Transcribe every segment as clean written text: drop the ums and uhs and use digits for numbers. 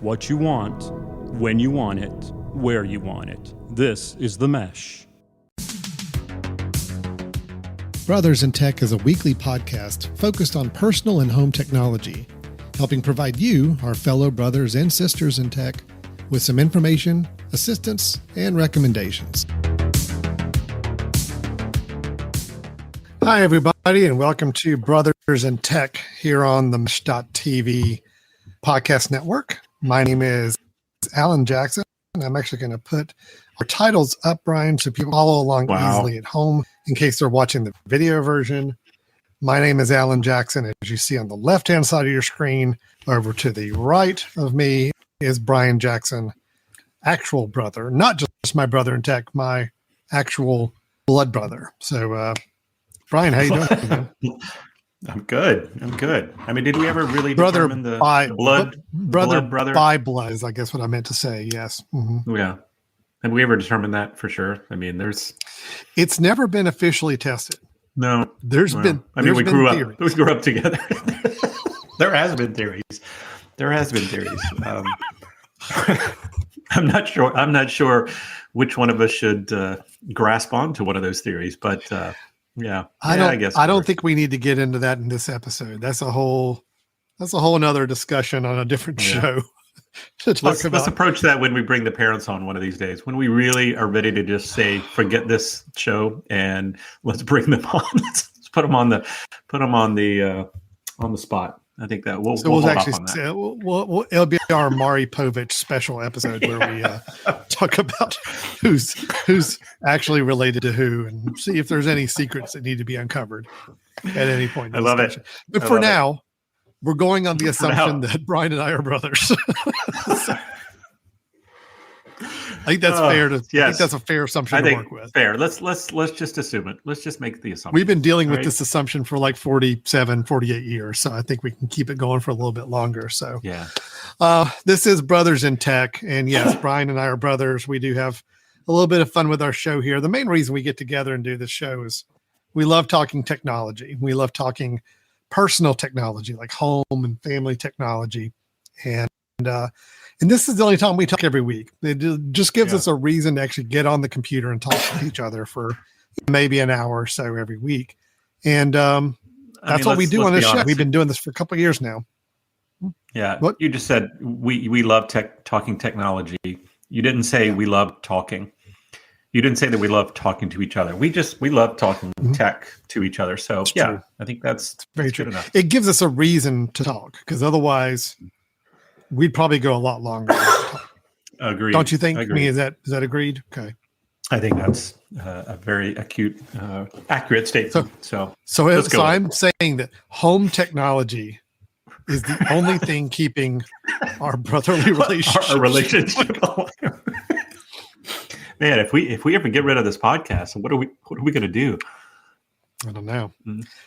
what you want, when you want it, where you want it. This is The Mesh. Brothers in Tech is a weekly podcast focused on personal and home technology, helping provide you, our fellow brothers and sisters in tech, with some information, assistance, and recommendations. Hi, everybody, and welcome to Brothers in Tech here on the Mesh.tv podcast network. My name is Alan Jackson, and I'm actually going to put our titles up, Brian, so people follow along easily at home in case they're watching the video version. My name is Alan Jackson. As you see on the left-hand side of your screen, over to the right of me is Brian Jackson, actual brother, not just my brother in tech, my actual blood brother. So, Brian, how you doing? I'm good. I mean, did we ever really determine the blood brother? By blood is, I guess, what I meant to say. Yes. Mm-hmm. Yeah. Have we ever determined that for sure? I mean, it's never been officially tested. No. We grew up together. There has been theories. I'm not sure which one of us should grasp onto one of those theories, but yeah. I don't think we need to get into that in this episode. That's a whole another discussion on a different show. Let's approach that when we bring the parents on one of these days, when we really are ready to just say, forget this show and let's bring them on. Let's put them on the spot. I think that we'll hold off on that. It'll be our Maury Povich special episode where we talk about who's actually related to who and see if there's any secrets that need to be uncovered at any point. I love it. But for now, we're going on the assumption that Brian and I are brothers. I think that's fair. I think that's a fair assumption to work with. Fair. Let's just assume it. Let's just make the assumption. We've been dealing with this assumption for like 47, 48 years. So I think we can keep it going for a little bit longer. So yeah. This is Brothers in Tech. And yes, Brian and I are brothers. We do have a little bit of fun with our show here. The main reason we get together and do this show is we love talking technology. We love talking personal technology like home and family technology. And this is the only time we talk every week. It just gives us a reason to actually get on the computer and talk to each other for maybe an hour or so every week. And that's what we do on this show. We've been doing this for a couple of years now. Yeah. What you just said, we love talking technology. You didn't say we love talking. You didn't say that we love talking to each other. We love talking tech to each other. So it's true. I think that's very true enough. It gives us a reason to talk because otherwise we'd probably go a lot longer. Agreed. Don't you think? Agreed. Is that agreed? Okay. I think that's a very accurate statement. So I'm saying that home technology is the only thing keeping our brotherly relationship. Our relationship. Man, if we ever get rid of this podcast, what are we going to do? I don't know.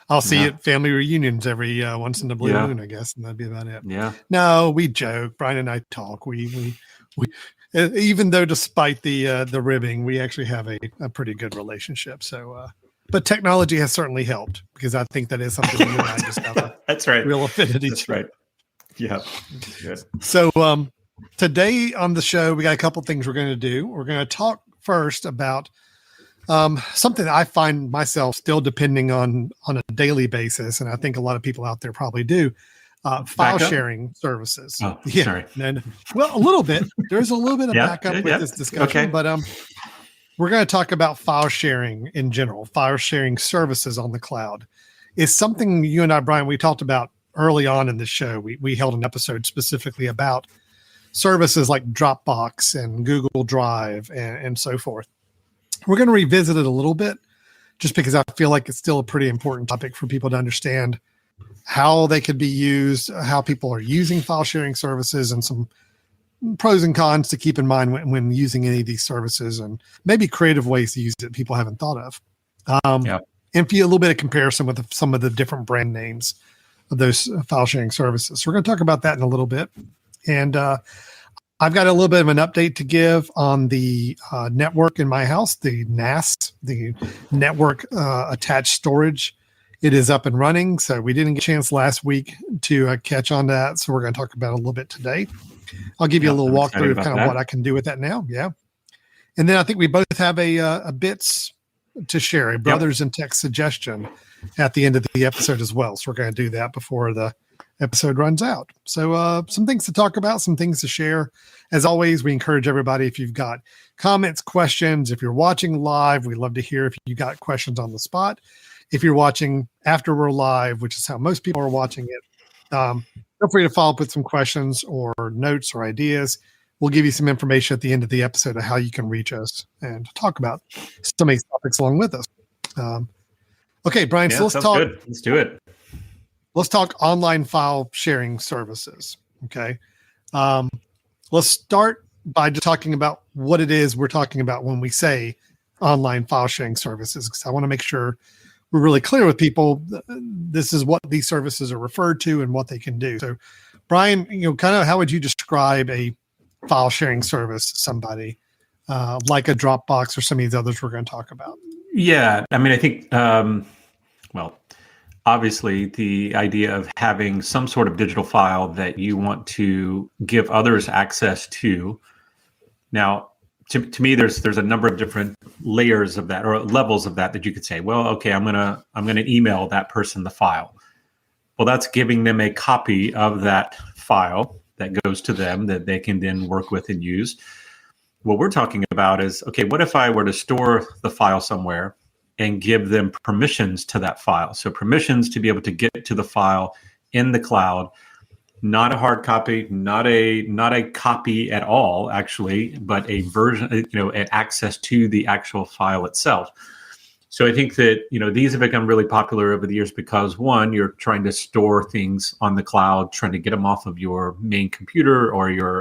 I'll see you at family reunions every once in the blue moon, I guess, and that'd be about it. Yeah. No, we joke. Brian and I talk. We even though despite the ribbing, we actually have a pretty good relationship. So, but technology has certainly helped because I think that is something you and I just have a That's right. real affinity. That's right. Yeah. Good. So today on the show, we got a couple things we're going to do. We're going to talk first about something that I find myself still depending on a daily basis, and I think a lot of people out there probably do. File sharing services. Oh, sorry. Well, a little bit. There's a little bit of backup with this discussion, but we're going to talk about file sharing in general. File sharing services on the cloud is something you and I, Brian, we talked about early on in the show. We held an episode specifically about services like Dropbox and Google Drive and so forth. We're going to revisit it a little bit just because I feel like it's still a pretty important topic for people to understand how they could be used, how people are using file sharing services, and some pros and cons to keep in mind when using any of these services, and maybe creative ways to use it people haven't thought of. And a little bit of comparison with some of the different brand names of those file sharing services. So we're going to talk about that in a little bit. And I've got a little bit of an update to give on the network in my house, the NAS, the network attached storage It is up and running. So we didn't get a chance last week to catch on to that. So we're going to talk about it a little bit today. I'll give you a little walkthrough of kind of what I can do with that now. Yeah. And then I think we both have a bits to share, a brothers in tech suggestion at the end of the episode as well. So we're going to do that before the episode runs out. So some things to talk about, some things to share. As always, we encourage everybody, if you've got comments, questions, if you're watching live, we love to hear if you got questions on the spot. If you're watching after we're live, which is how most people are watching it, feel free to follow up with some questions or notes or ideas. We'll give you some information at the end of the episode of how you can reach us and talk about some of these topics along with us. Okay, Brian, so let's talk. Good. Let's do it. Let's talk online file sharing services. Okay. Let's start by just talking about what it is we're talking about when we say online file sharing services, because I want to make sure we're really clear with people. This is what these services are referred to and what they can do. So, Brian, kind of how would you describe a file sharing service to somebody like a Dropbox or some of these others we're going to talk about? Yeah, I mean, I think, obviously the idea of having some sort of digital file that you want to give others access to. Now, to me, there's a number of different layers of that or levels of that you could say, well, okay, I'm gonna email that person the file. Well, that's giving them a copy of that file that goes to them that they can then work with and use. What we're talking about is, okay, what if I were to store the file somewhere and give them permissions to that file? So permissions to be able to get to the file in the cloud. Not a hard copy, not a copy at all, actually, but a version, access to the actual file itself. So I think that, these have become really popular over the years because, one, you're trying to store things on the cloud, trying to get them off of your main computer or your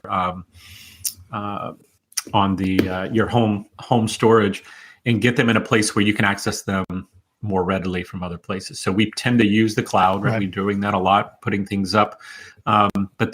your home storage, and get them in a place where you can access them more readily from other places. So we tend to use the cloud, right? We're doing that a lot, putting things up. But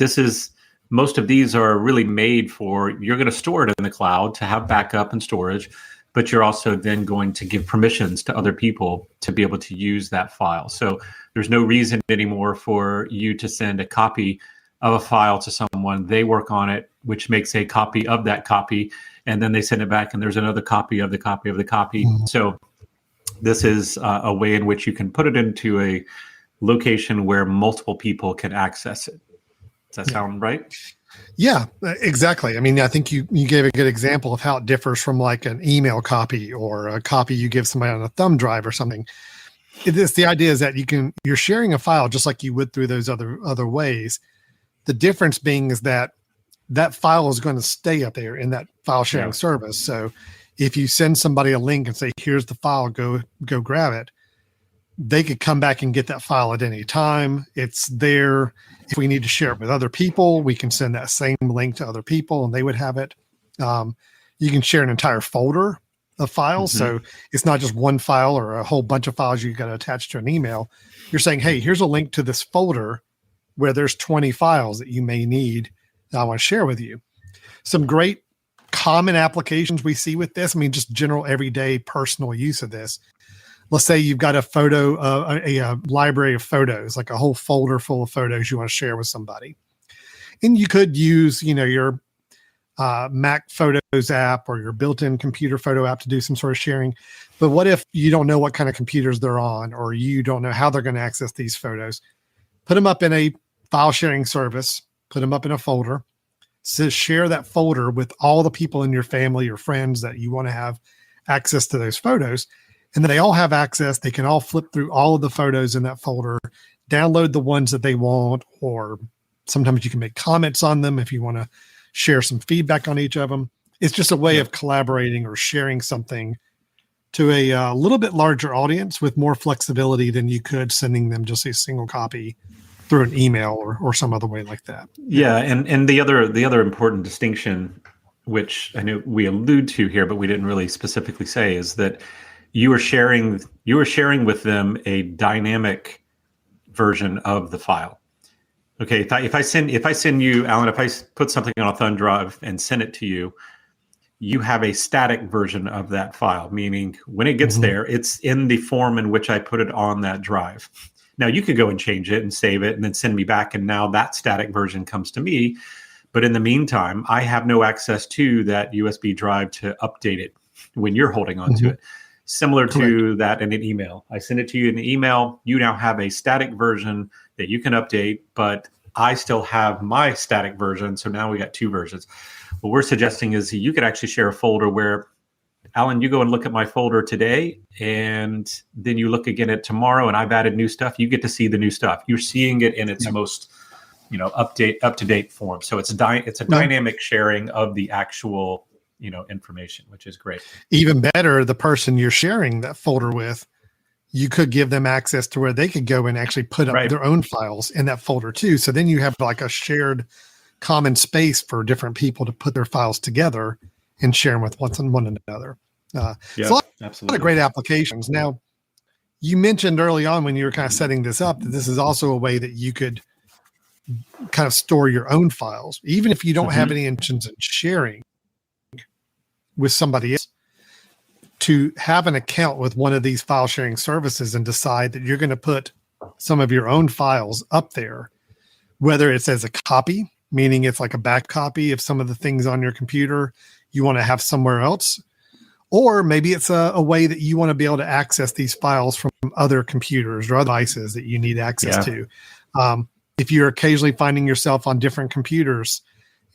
most of these are really made for, you're going to store it in the cloud to have backup and storage, but you're also then going to give permissions to other people to be able to use that file. So there's no reason anymore for you to send a copy of a file to someone. They work on it, which makes a copy of that copy, and then they send it back and there's another copy of the copy of the copy. Mm-hmm. So this is a way in which you can put it into a location where multiple people can access it. Does that sound right? Yeah, exactly. I mean, I think you gave a good example of how it differs from like an email copy or a copy you give somebody on a thumb drive or something. The idea is that you're sharing a file just like you would through those other ways. The difference being is that file is going to stay up there in that file sharing service. So if you send somebody a link and say, here's the file, go grab it, they could come back and get that file at any time. It's there. If we need to share it with other people, we can send that same link to other people and they would have it. You can share an entire folder of files. Mm-hmm. So it's not just one file or a whole bunch of files you got to attach to an email. You're saying, hey, here's a link to this folder where there's 20 files that you may need that I want to share with you. Some great common applications we see with this. I mean, just general everyday personal use of this. Let's say you've got a library of photos, like a whole folder full of photos you want to share with somebody. And you could use, your Mac Photos app or your built-in computer photo app to do some sort of sharing. But what if you don't know what kind of computers they're on, or you don't know how they're going to access these photos? Put them up in a file sharing service, put them up in a folder. So share that folder with all the people in your family or friends that you want to have access to those photos. And then they all have access. They can all flip through all of the photos in that folder, download the ones that they want, or sometimes you can make comments on them if you want to share some feedback on each of them. It's just a way of collaborating or sharing something to a little bit larger audience with more flexibility than you could sending them just a single copy through an email or some other way like that. Yeah, and the other important distinction, which I know we allude to here, but we didn't really specifically say, is that you are sharing with them a dynamic version of the file. Okay, if I send you, Alan, if I put something on a thumb drive and send it to you, you have a static version of that file, meaning when it gets there, it's in the form in which I put it on that drive. Now, you could go and change it and save it and then send me back, and now that static version comes to me. But in the meantime, I have no access to that USB drive to update it when you're holding on to it. Similar to that in an email. I send it to you in an email. You now have a static version that you can update, but I still have my static version. So now we got two versions. What we're suggesting is you could actually share a folder where, Alan, you go and look at my folder today, and then you look again at tomorrow, and I've added new stuff. You get to see the new stuff. You're seeing it in its most, up to date form. So it's a dynamic sharing of the actual, information, which is great. Even better, the person you're sharing that folder with, you could give them access to where they could go and actually put up their own files in that folder too. So then you have like a shared common space for different people to put their files together and share them with one another. So a lot of great applications. Now, you mentioned early on when you were kind of setting this up that this is also a way that you could kind of store your own files, even if you don't have any intentions in sharing with somebody else, to have an account with one of these file sharing services and decide that you're going to put some of your own files up there, whether it's as a copy, meaning it's like a back copy of some of the things on your computer you want to have somewhere else, or maybe it's a way that you want to be able to access these files from other computers or other devices that you need access to. If you're occasionally finding yourself on different computers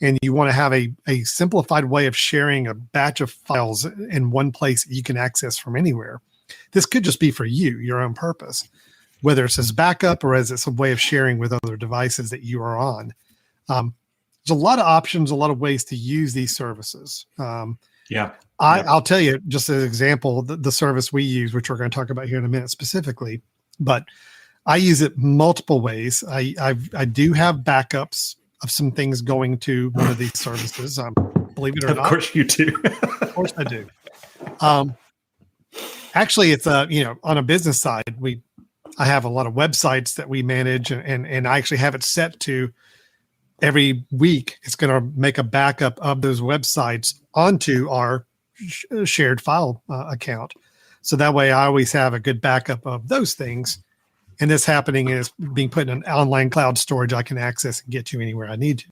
and you want to have a simplified way of sharing a batch of files in one place that you can access from anywhere, this could just be for you, your own purpose, whether it's as backup or as it's a way of sharing with other devices that you are on. There's a lot of options, a lot of ways to use these services. I'll tell you, just as an example, the service we use, which we're going to talk about here in a minute specifically, but I use it multiple ways. I do have backups of some things going to one of these services. Believe it or not. Of course you do. Of course I do. Actually, it's on a business side, I have a lot of websites that we manage, and I actually have it set to every week it's going to make a backup of those websites onto our shared file account. So that way I always have a good backup of those things. And this happening is being put in an online cloud storage I can access and get to anywhere I need to.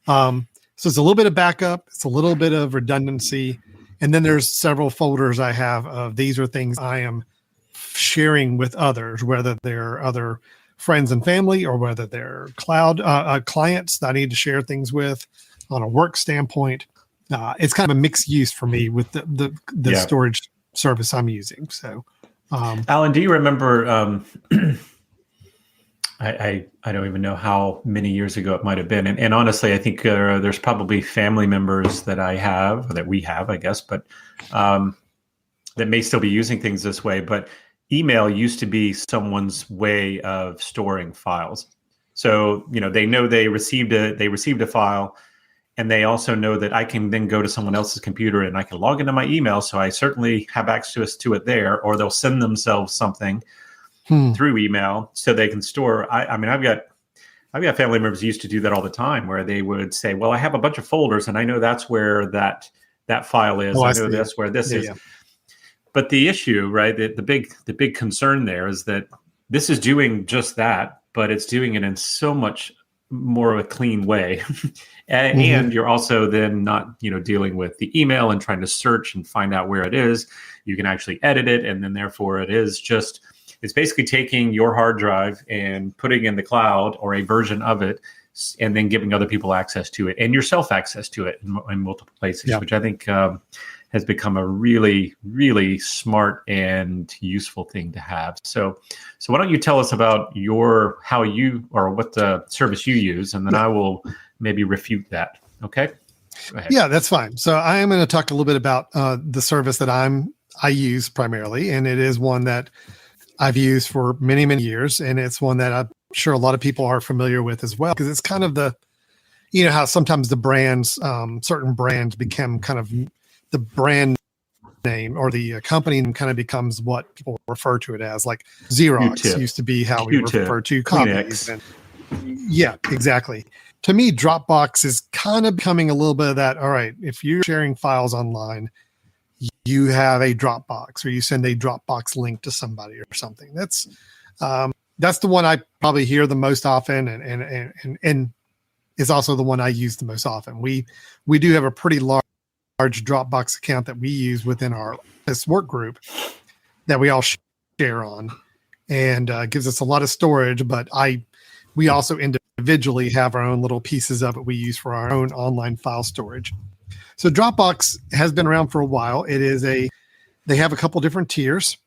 So it's a little bit of backup. It's a little bit of redundancy. And then there's several folders I have of these are things I am sharing with others, whether they're other friends and family or whether they're cloud clients that I need to share things with on a work standpoint. It's kind of a mixed use for me with the storage service I'm using. So, Alan, do you remember? I don't even know how many years ago it might have been, and honestly, I think there's probably family members that I have, or that we have, I guess, but that may still be using things this way. But email used to be someone's way of storing files. So they know they received a file, and they also know that I can then go to someone else's computer and I can log into my email. So I certainly have access to it there, or they'll send themselves something through email so they can store. I mean, I've got family members who used to do that all the time, where they would say, well, I have a bunch of folders and I know that's where that file is. I know that's where this is. Yeah. But the issue, right, the big concern there is that this is doing just that, but it's doing it in so much more of a clean way. And you're also then not, dealing with the email and trying to search and find out where it is. You can actually edit it. And then therefore it's basically taking your hard drive and putting in the cloud or a version of it, and then giving other people access to it and yourself access to it in multiple places, which I think has become a really, really smart and useful thing to have. So why don't you tell us about what the service you use, and then I will maybe refute that. Okay. Go ahead. Yeah, that's fine. So I am going to talk a little bit about the service that I use primarily, and it is one that I've used for many, many years, and it's one that I'm sure a lot of people are familiar with as well, because it's kind of how sometimes the brands, certain brands become kind of the brand name, or the company kind of becomes what people refer to it as. Like Xerox used to be how we refer to companies. Yeah, exactly. to me, Dropbox is kind of becoming a little bit of that. All right, if you're sharing files online, you have a Dropbox, or you send a Dropbox link to somebody or something. That's the one I probably hear the most often, and is also the one I use the most often. We do have a pretty large Dropbox account that we use within this work group that we all share on, and gives us a lot of storage. But we also individually have our own little pieces of it we use for our own online file storage. So Dropbox has been around for a while. They have a couple different tiers.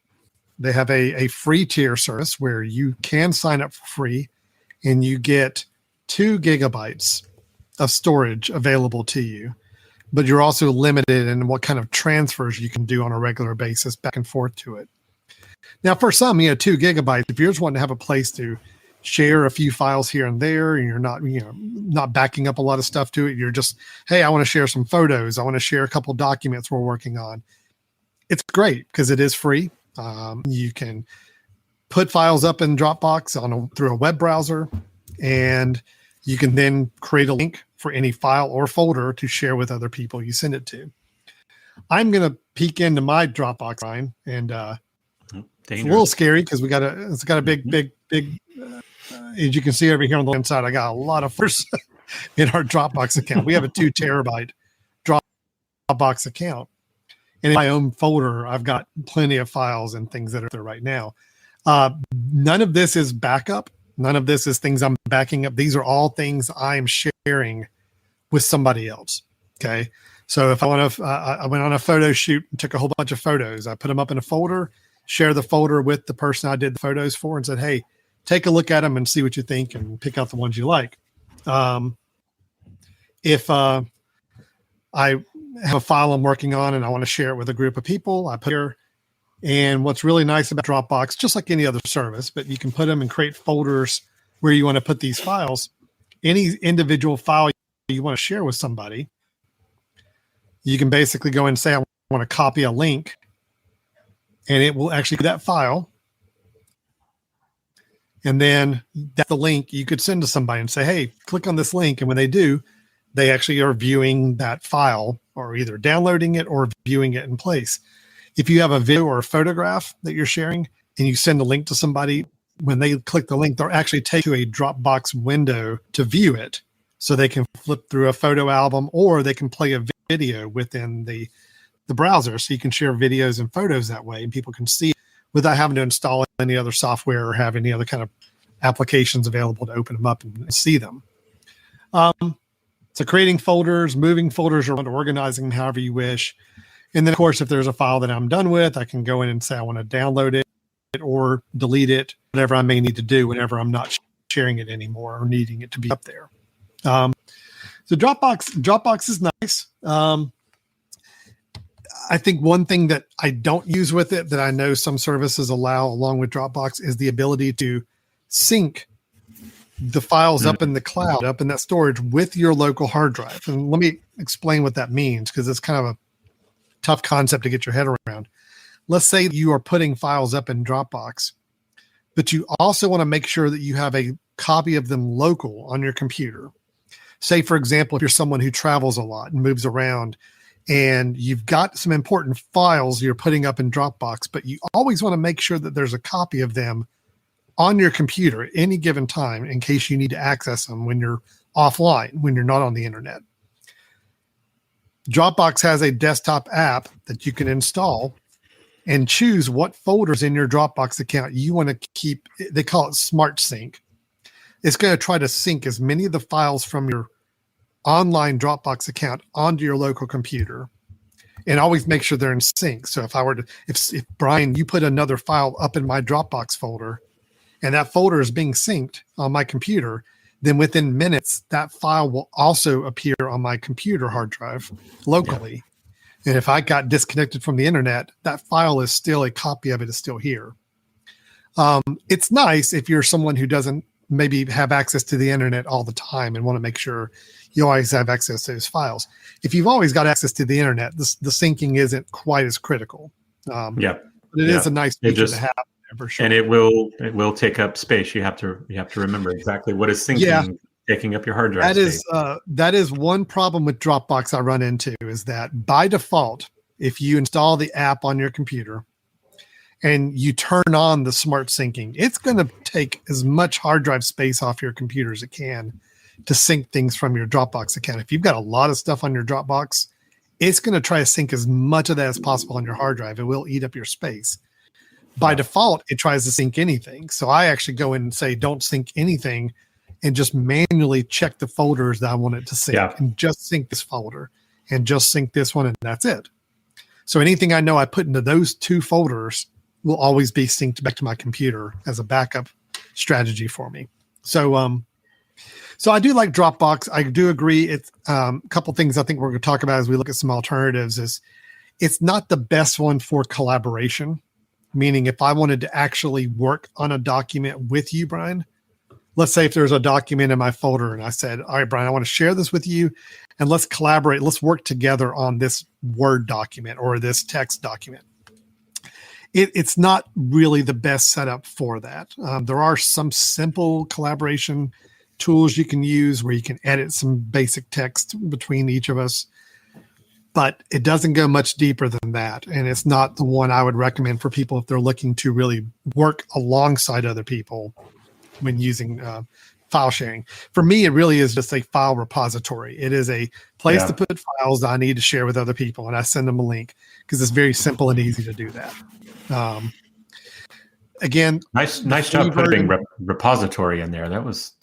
They have a free tier service where you can sign up for free, and you get 2 gigabytes of storage available to you, but you're also limited in what kind of transfers you can do on a regular basis back and forth to it. Now, for some, 2 gigabytes, if you're just wanting to have a place to share a few files here and there, and you're not backing up a lot of stuff to it, you're just, hey, I want to share some photos, I want to share a couple documents we're working on. It's great because it is free. You can put files up in Dropbox through a web browser, and you can then create a link for any file or folder to share with other people you send it to. I'm going to peek into my Dropbox line, and it's a little scary because it's got a big, as you can see over here on the inside, I got a lot of folders in our Dropbox account. We have a 2 terabyte Dropbox account. And in my own folder, I've got plenty of files and things that are there right now. None of this is backup. None of this is things I'm backing up. These are all things I'm sharing with somebody else. Okay. So if I went on a photo shoot and took a whole bunch of photos, I put them up in a folder, share the folder with the person I did the photos for, and said, hey, take a look at them and see what you think and pick out the ones you like. If I have a file I'm working on and I want to share it with a group of people, I put here. And what's really nice about Dropbox, just like any other service, but you can put them and create folders where you want to put these files. Any individual file you want to share with somebody, you can basically go in and say, I want to copy a link, and it will actually do that file. And then that's the link you could send to somebody and say, hey, click on this link. And when they do, they actually are viewing that file, or either downloading it or viewing it in place. If you have a video or a photograph that you're sharing and you send a link to somebody, when they click the link, they'll actually take to a Dropbox window to view it. So they can flip through a photo album, or they can play a video within the browser. So you can share videos and photos that way, and people can see without having to install any other software or have any other kind of applications available to open them up and see them. So creating folders, moving folders around, organizing them however you wish. And then, of course, if there's a file that I'm done with, I can go in and say I want to download it or delete it, whatever I may need to do whenever I'm not sharing it anymore or needing it to be up there. So Dropbox is nice. I think one thing that I don't use with it that I know some services allow along with Dropbox is the ability to sync the files up in the cloud, up in that storage with your local hard drive. And let me explain what that means, because it's kind of a tough concept to get your head around. Let's say you are putting files up in Dropbox, but you also want to make sure that you have a copy of them local on your computer. Say, for example, if you're someone who travels a lot and moves around, and you've got some important files you're putting up in Dropbox, but you always want to make sure that there's a copy of them on your computer at any given time in case you need to access them when you're offline, when you're not on the internet. Dropbox has a desktop app that you can install and choose what folders in your Dropbox account you want to keep. They call it Smart Sync. It's going to try to sync as many of the files from your online Dropbox account onto your local computer, and always make sure they're in sync. So if Brian, you put another file up in my Dropbox folder, and that folder is being synced on my computer, then within minutes, that file will also appear on my computer hard drive locally. Yeah. And if I got disconnected from the internet, that file is still, a copy of it is still here. It's nice if you're someone who doesn't maybe have access to the internet all the time and want to make sure you always have access to those files. If you've always got access to the internet, the syncing isn't quite as critical. But it is a nice feature to have. For sure. And it will take up space. You have to remember exactly what is syncing taking up your hard drive space. That is one problem with Dropbox I run into, is that by default, if you install the app on your computer and you turn on the smart syncing, it's going to take as much hard drive space off your computer as it can to sync things from your Dropbox account. If you've got a lot of stuff on your Dropbox, it's going to try to sync as much of that as possible on your hard drive. It will eat up your space. By default, it tries to sync anything. So I actually go in and say, don't sync anything, and just manually check the folders that I want it to sync, and just sync this folder and just sync this one, and that's it. So anything I know I put into those two folders will always be synced back to my computer as a backup strategy for me. So, so I do like Dropbox. I do agree. It's a couple things I think we're going to talk about as we look at some alternatives. Is it's not the best one for collaboration. Meaning, if I wanted to actually work on a document with you, Brian, let's say if there's a document in my folder and I said, all right, Brian, I want to share this with you and let's collaborate. Let's work together on this Word document or this text document. It's not really the best setup for that. There are some simple collaboration tools you can use where you can edit some basic text between each of us, but it doesn't go much deeper than that. And it's not the one I would recommend for people if they're looking to really work alongside other people when using file sharing. For me, it really is just a file repository. It is a place to put files that I need to share with other people, and I send them a link because it's very simple and easy to do that. Again, nice job putting repository in there. That was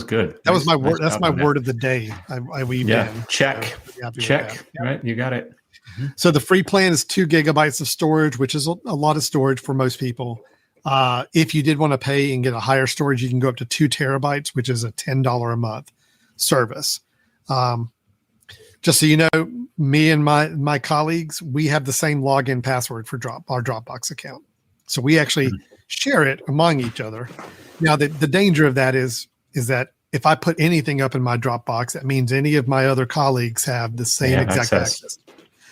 good. That was my word. That's my word of the day. I weaved in. Check. Check. Right. You got it. So the free plan is 2 gigabytes of storage, which is a lot of storage for most people. If you did want to pay and get a higher storage, you can go up to 2 terabytes, which is a $10 a month service. Just so you know, me and my colleagues, we have the same login password for our Dropbox account. So we actually share it among each other. Now, the danger of that is that if I put anything up in my Dropbox, that means any of my other colleagues have the same exact access.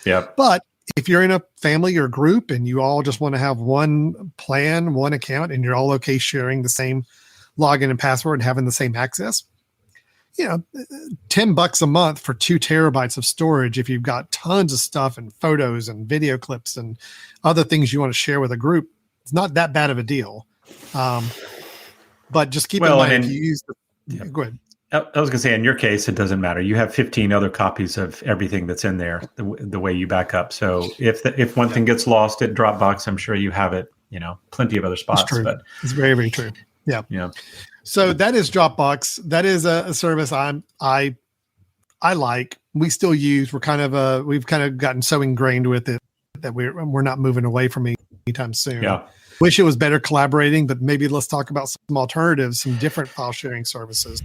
Yeah. But if you're in a family or group and you all just want to have one plan, one account, and you're all okay sharing the same login and password and having the same access, $10 a month for 2 terabytes of storage. If you've got tons of stuff and photos and video clips and other things you want to share with a group, it's not that bad of a deal. But just keep in mind, if you use go ahead. I was going to say, in your case, it doesn't matter. You have 15 other copies of everything that's in there, the way you back up. So if one thing gets lost at Dropbox, I'm sure you have it, plenty of other spots. It's true. But it's very, very true. Yeah. Yeah. So that is Dropbox. That is a service I like. We still use. We've kind of gotten so ingrained with it that we're not moving away from it anytime soon. Yeah. Wish it was better collaborating, but maybe let's talk about some alternatives, some different file sharing services.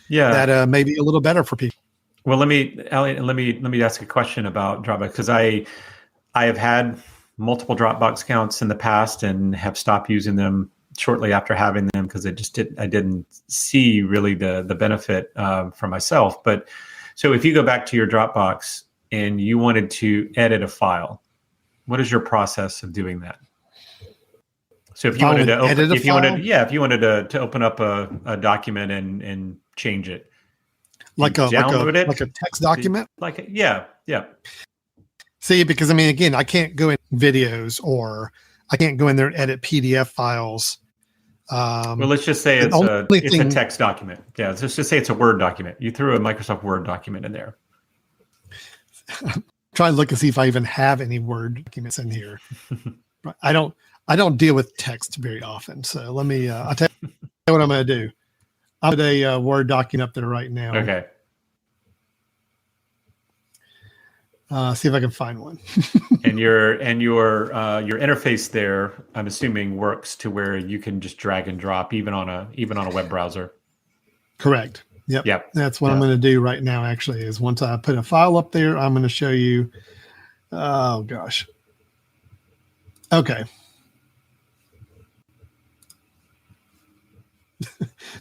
Yeah, that may be a little better for people. Well, let me ask a question about Dropbox, because I have had multiple Dropbox accounts in the past and have stopped using them shortly after having them because I didn't see really the benefit for myself. But so if you go back to your Dropbox and you wanted to edit a file, what is your process of doing that? So if you wanted to open up a document and change it, like a text document, yeah. See, because again, I can't go in videos or I can't go in there and edit PDF files. Well, let's just say it's a text document. Yeah, let's just say it's a Word document. You threw a Microsoft Word document in there. Try and look and see if I even have any Word documents in here. I don't deal with text very often. So let me, I'll tell you what I'm going to do. I'll put a Word document up there right now. Okay. See if I can find one. and your interface there, I'm assuming, works to where you can just drag and drop even on a web browser. Correct. Yep. That's what I'm going to do right now. Actually, is once I put a file up there, I'm going to show you. Oh gosh. Okay.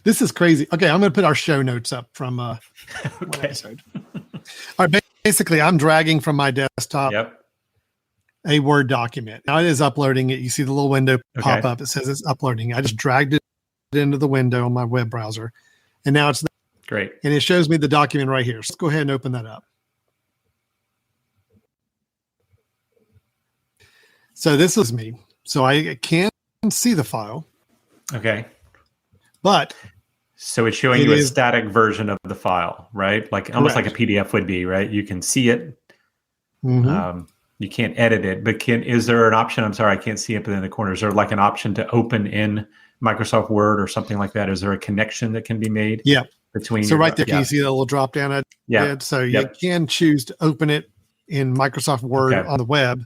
This is crazy. Okay, I'm going to put our show notes up from one episode. All right, basically, I'm dragging from my desktop a Word document. Now it is uploading it. You see the little window pop up. It says it's uploading. I just dragged it into the window on my web browser, and now it's Great. And it shows me the document right here. So let's go ahead and open that up. So this is me. So I can see the file. Okay. But so it's showing you a static version of the file, right? Like almost like a PDF would be, right? You can see it. Mm-hmm. You can't edit it, but is there an option? I'm sorry, I can't see it in the corner. Is there like an option to open in Microsoft Word or something like that? Is there a connection that can be made? Yeah. Between so right there, can you see that little drop down I did? So you can choose to open it in Microsoft Word on the web.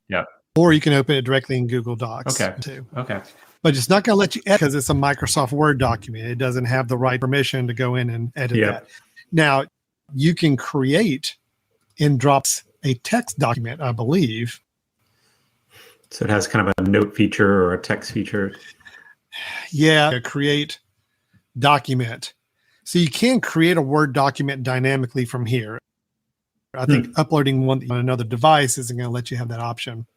Yeah. Or you can open it directly in Google Docs too. Okay. But it's not going to let you edit because it's a Microsoft Word document. It doesn't have the right permission to go in and edit that. Now, you can create in Drops a text document, I believe. So it has kind of a note feature or a text feature. Yeah, create document. So you can create a Word document dynamically from here. I think uploading one on another device isn't going to let you have that option.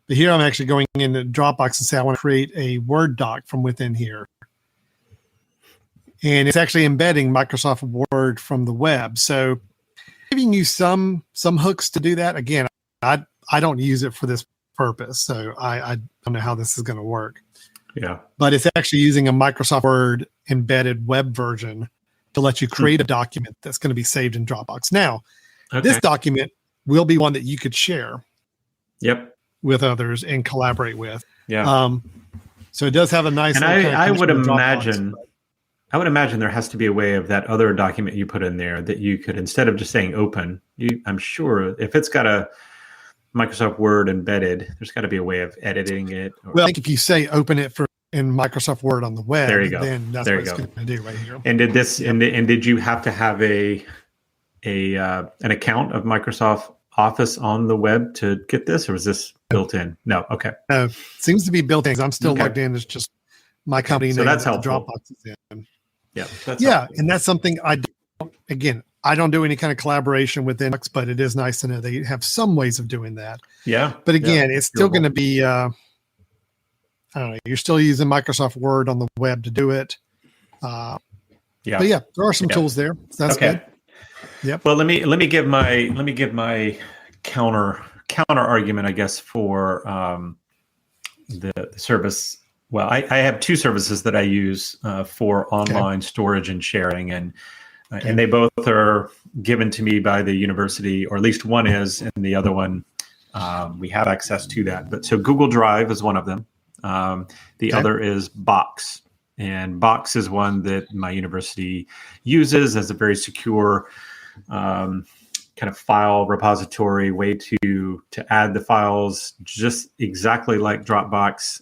But here I'm actually going into Dropbox and say I want to create a Word doc from within here. And it's actually embedding Microsoft Word from the web. So giving you some hooks to do that. Again, I don't use it for this purpose. So I don't know how this is going to work. Yeah. But it's actually using a Microsoft Word embedded web version to let you create a document that's going to be saved in Dropbox. Now, this document will be one that you could share. With others and collaborate with. So it does have a nice. And I would imagine, there has to be a way of that other document you put in there that you could, instead of just saying open, I'm sure if it's got a Microsoft Word embedded, there's got to be a way of editing it. Well, I think if you say open it in Microsoft Word on the web, there you go. Then that's what it's going to do right here. And did you have to have an account of Microsoft Office on the web to get this, or was this built in? No. Okay. No, seems to be built in. I'm still logged in. It's just my company name. So that's helpful. Dropbox is in. Yeah. And that's something I don't do any kind of collaboration with Linux, but it is nice to know they have some ways of doing that. Yeah. But again, it's still going to be, I don't know, you're still using Microsoft Word on the web to do it. But there are some tools there. So that's good. Yep. Well, let me give my counter argument, I guess, for the service. Well, I have two services that I use for online storage and sharing, and they both are given to me by the university, or at least one is, and the other one we have access to that. But so Google Drive is one of them. The other is Box. And Box is one that my university uses as a very secure kind of file repository way to add the files, just exactly like Dropbox.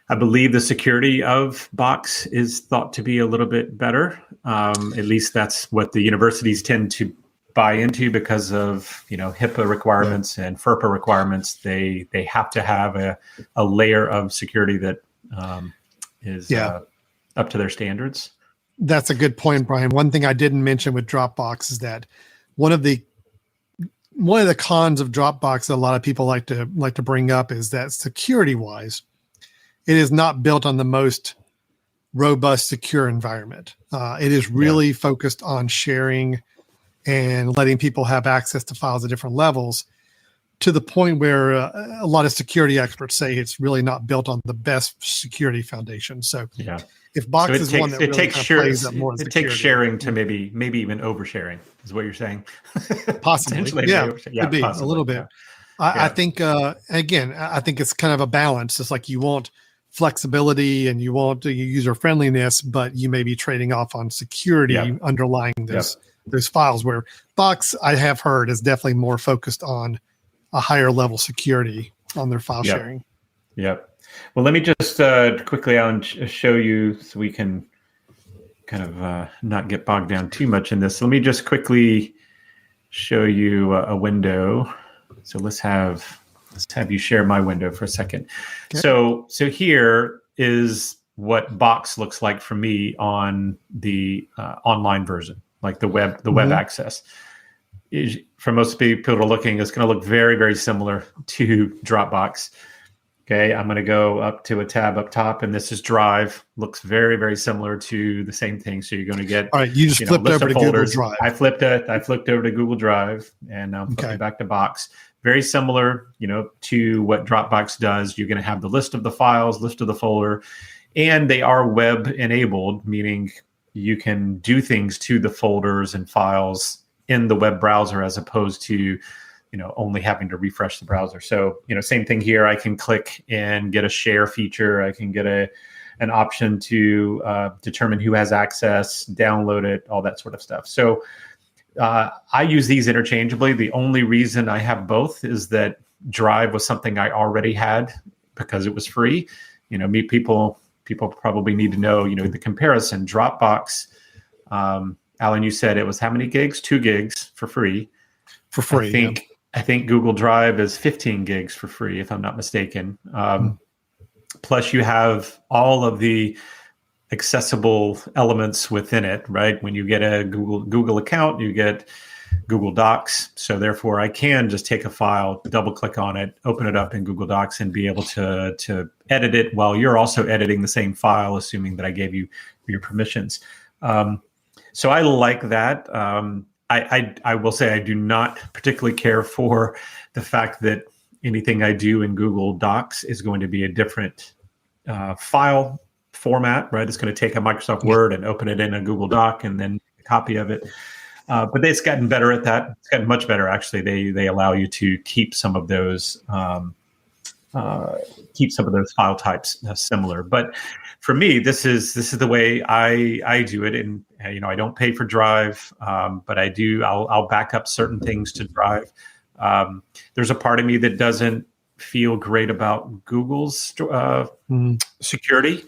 I believe the security of Box is thought to be a little bit better. At least that's what the universities tend to buy into because of HIPAA requirements and FERPA requirements. They have to have a layer of security that is up to their standards. That's a good point, Brian. One thing I didn't mention with Dropbox is that one of the cons of Dropbox that a lot of people like to bring up is that security wise, it is not built on the most robust, secure environment. It is really focused on sharing and letting people have access to files at different levels, to the point where a lot of security experts say it's really not built on the best security foundation. So if Box is one that really plays up more, it takes sharing to maybe even oversharing is what you're saying. Possibly, could be a little bit. I think again, I think it's kind of a balance. It's like you want flexibility and you want user friendliness, but you may be trading off on security underlying those files. Where Box, I have heard, is definitely more focused on a higher level security on their file sharing. Yep. Well, let me just quickly show you so we can kind of not get bogged down too much in this. So let me just quickly show you a window. So let's have you share my window for a second. Okay. So here is what Box looks like for me on the online version, like the web access. For most people looking, it's going to look very, very similar to Dropbox. Okay, I'm going to go up to a tab up top, and this is Drive. Looks very, very similar to the same thing. So you're going to get, all right, you just flipped over to folders. Google Drive. I flipped over to Google Drive, and now I'm flipping back to Box. Very similar, to what Dropbox does. You're going to have the list of the files, list of the folder, and they are web enabled, meaning you can do things to the folders and files in the web browser as opposed to only having to refresh the browser. So, same thing here. I can click and get a share feature. I can get an option to determine who has access, download it, all that sort of stuff. So I use these interchangeably. The only reason I have both is that Drive was something I already had because it was free. People probably need to know, the comparison. Dropbox, Alan, you said it was how many gigs? 2 gigs for free. For free, I think Google Drive is 15 gigs for free, if I'm not mistaken. Plus, you have all of the accessible elements within it, right? When you get a Google account, you get Google Docs. So therefore, I can just take a file, double click on it, open it up in Google Docs, and be able to edit it while you're also editing the same file, assuming that I gave you your permissions. So I like that. I will say I do not particularly care for the fact that anything I do in Google Docs is going to be a different file format, right? It's going to take a Microsoft Word and open it in a Google Doc and then a copy of it. But it's gotten better at that. It's gotten much better, actually. They allow you to keep some of those file types similar. But for me, this is the way I do it. And I don't pay for Drive, but I'll back up certain things to Drive. There's a part of me that doesn't feel great about Google's security,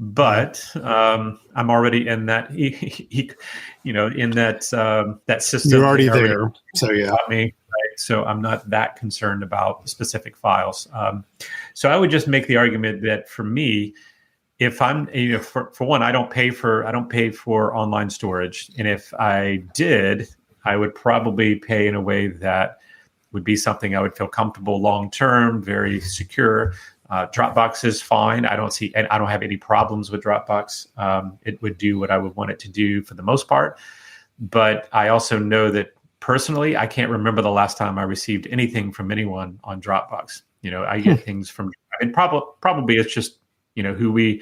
but I'm already in that that system. You're already there, so yeah. Me. So I'm not that concerned about specific files. So I would just make the argument that for me, if I'm, for one, I don't pay for online storage, and if I did, I would probably pay in a way that would be something I would feel comfortable long term, very secure. Dropbox is fine. I don't have any problems with Dropbox. It would do what I would want it to do for the most part, but I also know that personally, I can't remember the last time I received anything from anyone on Dropbox. I get things from, and probably it's just, who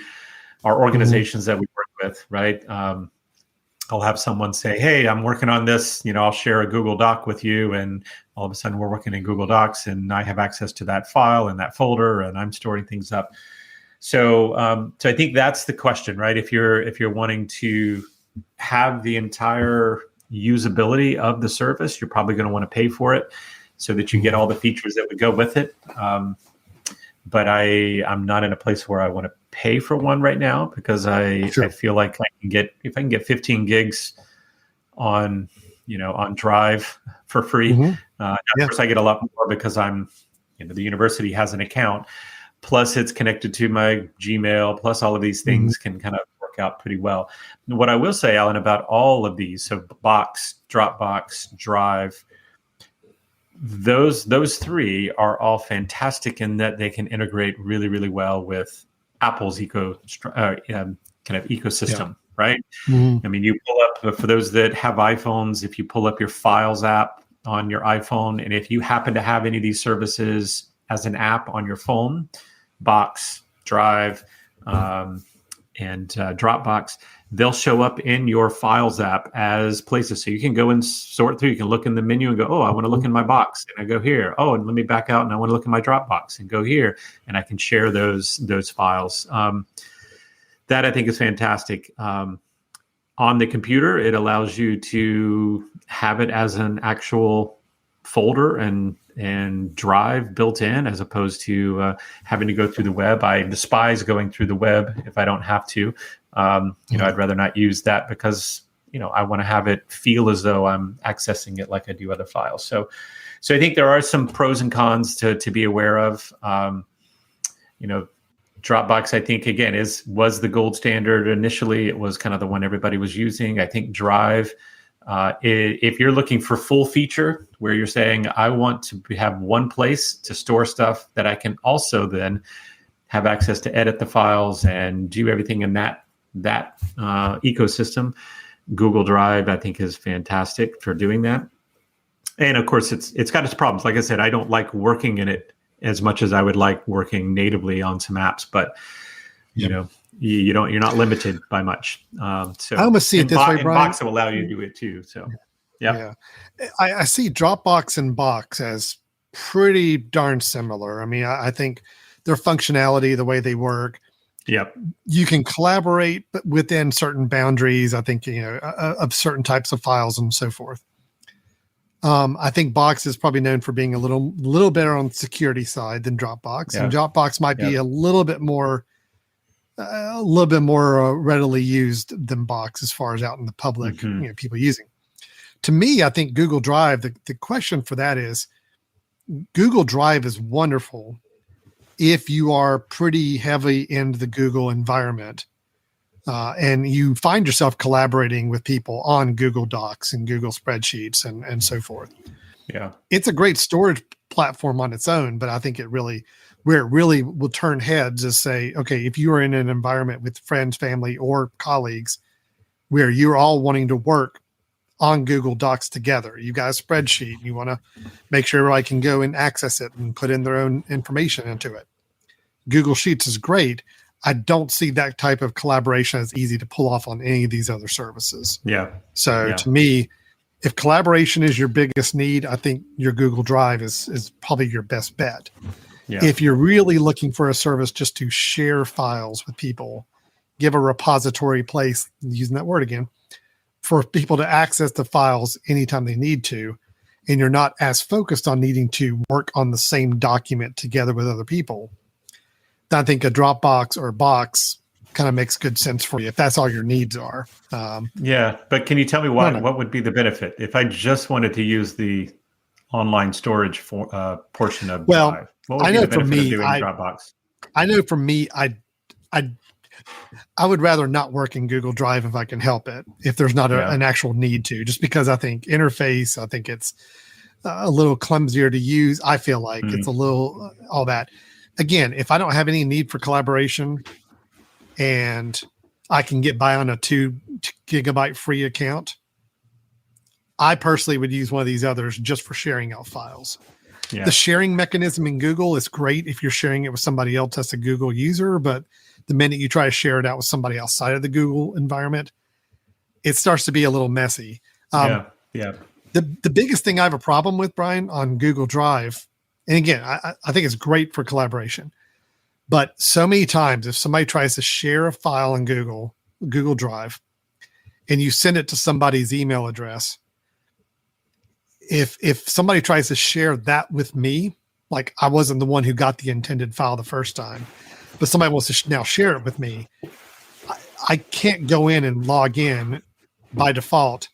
our organizations that we work with, right? I'll have someone say, hey, I'm working on this, I'll share a Google Doc with you. And all of a sudden we're working in Google Docs and I have access to that file and that folder and I'm storing things up. So I think that's the question, right? If you're wanting to have the entire usability of the service, you're probably going to want to pay for it so that you get all the features that would go with it. But I'm not in a place where I want to pay for one right now because I feel like if I can get 15 gigs on Drive for free. Of course, I get a lot more because I'm, the university has an account. Plus, it's connected to my Gmail. Plus, all of these things can kind of work out pretty well. What I will say, Alan, about all of these, so Box, Dropbox, Drive, those three are all fantastic in that they can integrate really, really well with Apple's kind of ecosystem, right? I mean, you pull up, for those that have iPhones, if you pull up your Files app on your iPhone, and if you happen to have any of these services as an app on your phone, Box, Drive, and Dropbox, they'll show up in your Files app as places. So you can go and sort through. You can look in the menu and go, oh, I want to look in my Box, and I go here. Oh, and let me back out, and I want to look in my Dropbox, and go here, and I can share those files. That I think is fantastic. On the computer, it allows you to have it as an actual folder and drive built in, as opposed to having to go through the web. I despise going through the web if I don't have to. I'd rather not use that because, I want to have it feel as though I'm accessing it like I do other files. So I think there are some pros and cons to be aware of. Dropbox, I think, again, was the gold standard initially. It was kind of the one everybody was using. I think Drive If you're looking for full feature, where you're saying, I want to have one place to store stuff that I can also then have access to edit the files and do everything in that ecosystem, Google Drive, I think, is fantastic for doing that. And of course, it's got its problems. Like I said, I don't like working in it as much as I would like working natively on some apps, but you're not limited by much. So I almost see it this way, Brian. Box will allow you to do it too. So yeah. I see Dropbox and Box as pretty darn similar. I mean, I think their functionality, the way they work. Yep. You can collaborate, but within certain boundaries, I think, of certain types of files and so forth. I think Box is probably known for being a little better on the security side than Dropbox. And Dropbox might be a little bit more readily used than Box as far as out in the public, people using. To me, I think Google Drive, the question for that is, Google Drive is wonderful if you are pretty heavy into the Google environment and you find yourself collaborating with people on Google Docs and Google Spreadsheets and so forth. Yeah. It's a great storage platform on its own, but I think where it really will turn heads is say, okay, if you are in an environment with friends, family, or colleagues where you're all wanting to work on Google Docs together, you got a spreadsheet, you want to make sure everybody can go and access it and put in their own information into it. Google Sheets is great. I don't see that type of collaboration as easy to pull off on any of these other services. Yeah. So to me, if collaboration is your biggest need, I think your Google Drive is probably your best bet. Yeah. If you're really looking for a service just to share files with people, give a repository place, using that word again, for people to access the files anytime they need to, and you're not as focused on needing to work on the same document together with other people, I think a Dropbox or a Box kind of makes good sense for you if that's all your needs are. But can you tell me what would be the benefit if I just wanted to use the online storage portion of Drive? What would be the benefit of doing Dropbox? I know for me, I would rather not work in Google Drive if I can help it, if there's not an actual need to, just because I think interface, I think it's a little clumsier to use. I feel like it's a little all that. Again, if I don't have any need for collaboration and I can get by on a 2 gigabyte free account, I personally would use one of these others just for sharing out files. Yeah. The sharing mechanism in Google is great if you're sharing it with somebody else that's a Google user, but the minute you try to share it out with somebody outside of the Google environment, it starts to be a little messy. The biggest thing I have a problem with, Brian, on Google Drive, and again, I think it's great for collaboration, but so many times if somebody tries to share a file in Google Drive and you send it to somebody's email address, if somebody tries to share that with me, like I wasn't the one who got the intended file the first time, but somebody wants to now share it with me, I can't go in and log in by default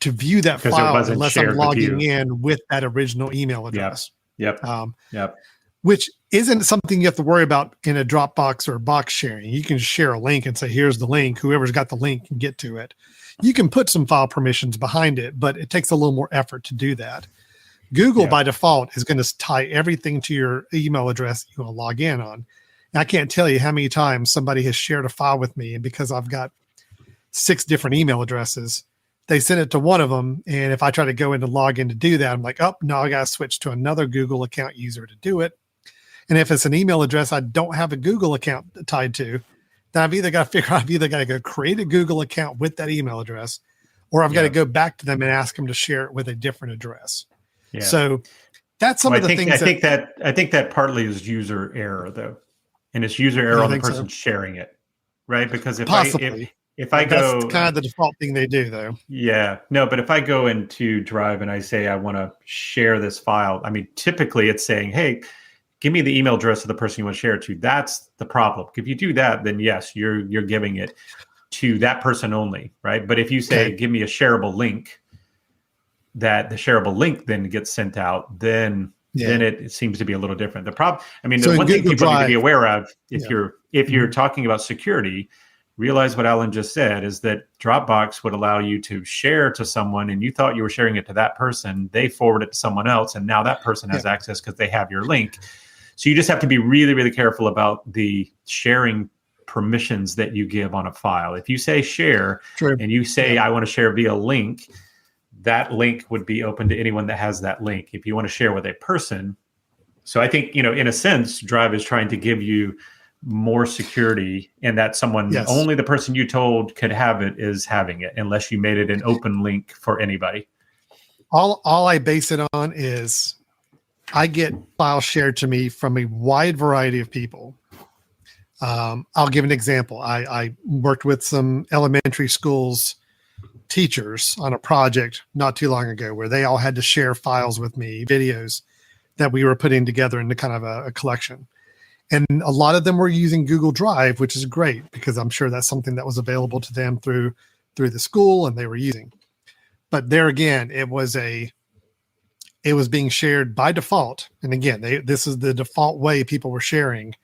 to view that file unless I'm logging in with that original email address. Yep. Which isn't something you have to worry about in a Dropbox or box sharing. You can share a link and say, here's the link. Whoever's got the link can get to it. You can put some file permissions behind it, but it takes a little more effort to do that. Google by default is going to tie everything to your email address you want to log in on. And I can't tell you how many times somebody has shared a file with me, and because I've got 6 different email addresses, they send it to one of them. And if I try to go in to log in to do that, I'm like, oh, no, I got to switch to another Google account user to do it. And if it's an email address I don't have a Google account tied to, then I've either got to go create a Google account with that email address, or I've got to go back to them and ask them to share it with a different address. Yeah. So that's some of the things. I think that partly is user error, though, and it's user error on the person sharing it, right? Because if I go, that's kind of the default thing they do, though. Yeah, no, but if I go into Drive and I say I want to share this file, I mean, typically it's saying, hey, give me the email address of the person you want to share it to. That's the problem. If you do that, then yes, you're giving it to that person only, right? But if you say, give me a shareable link, that the shareable link then gets sent out, then it seems to be a little different. The problem, I mean, the one thing people need to be aware of, if you're talking about security, realize what Alan just said is that Dropbox would allow you to share to someone, and you thought you were sharing it to that person. They forward it to someone else, and now that person has access because they have your link. So you just have to be really, really careful about the sharing permissions that you give on a file. If you say share and you say, I want to share via link, that link would be open to anyone that has that link. If you want to share with a person. So I think, in a sense, Drive is trying to give you more security, and that someone, only the person you told could have it is having it, unless you made it an open link for anybody. All I base it on is I get files shared to me from a wide variety of people. I'll give an example. I worked with some elementary schools teachers on a project not too long ago where they all had to share files with me, videos that we were putting together into kind of a collection. And a lot of them were using Google Drive, which is great because I'm sure that's something that was available to them through the school and they were using. But there again, it was being shared by default. And again, this is the default way people were sharing,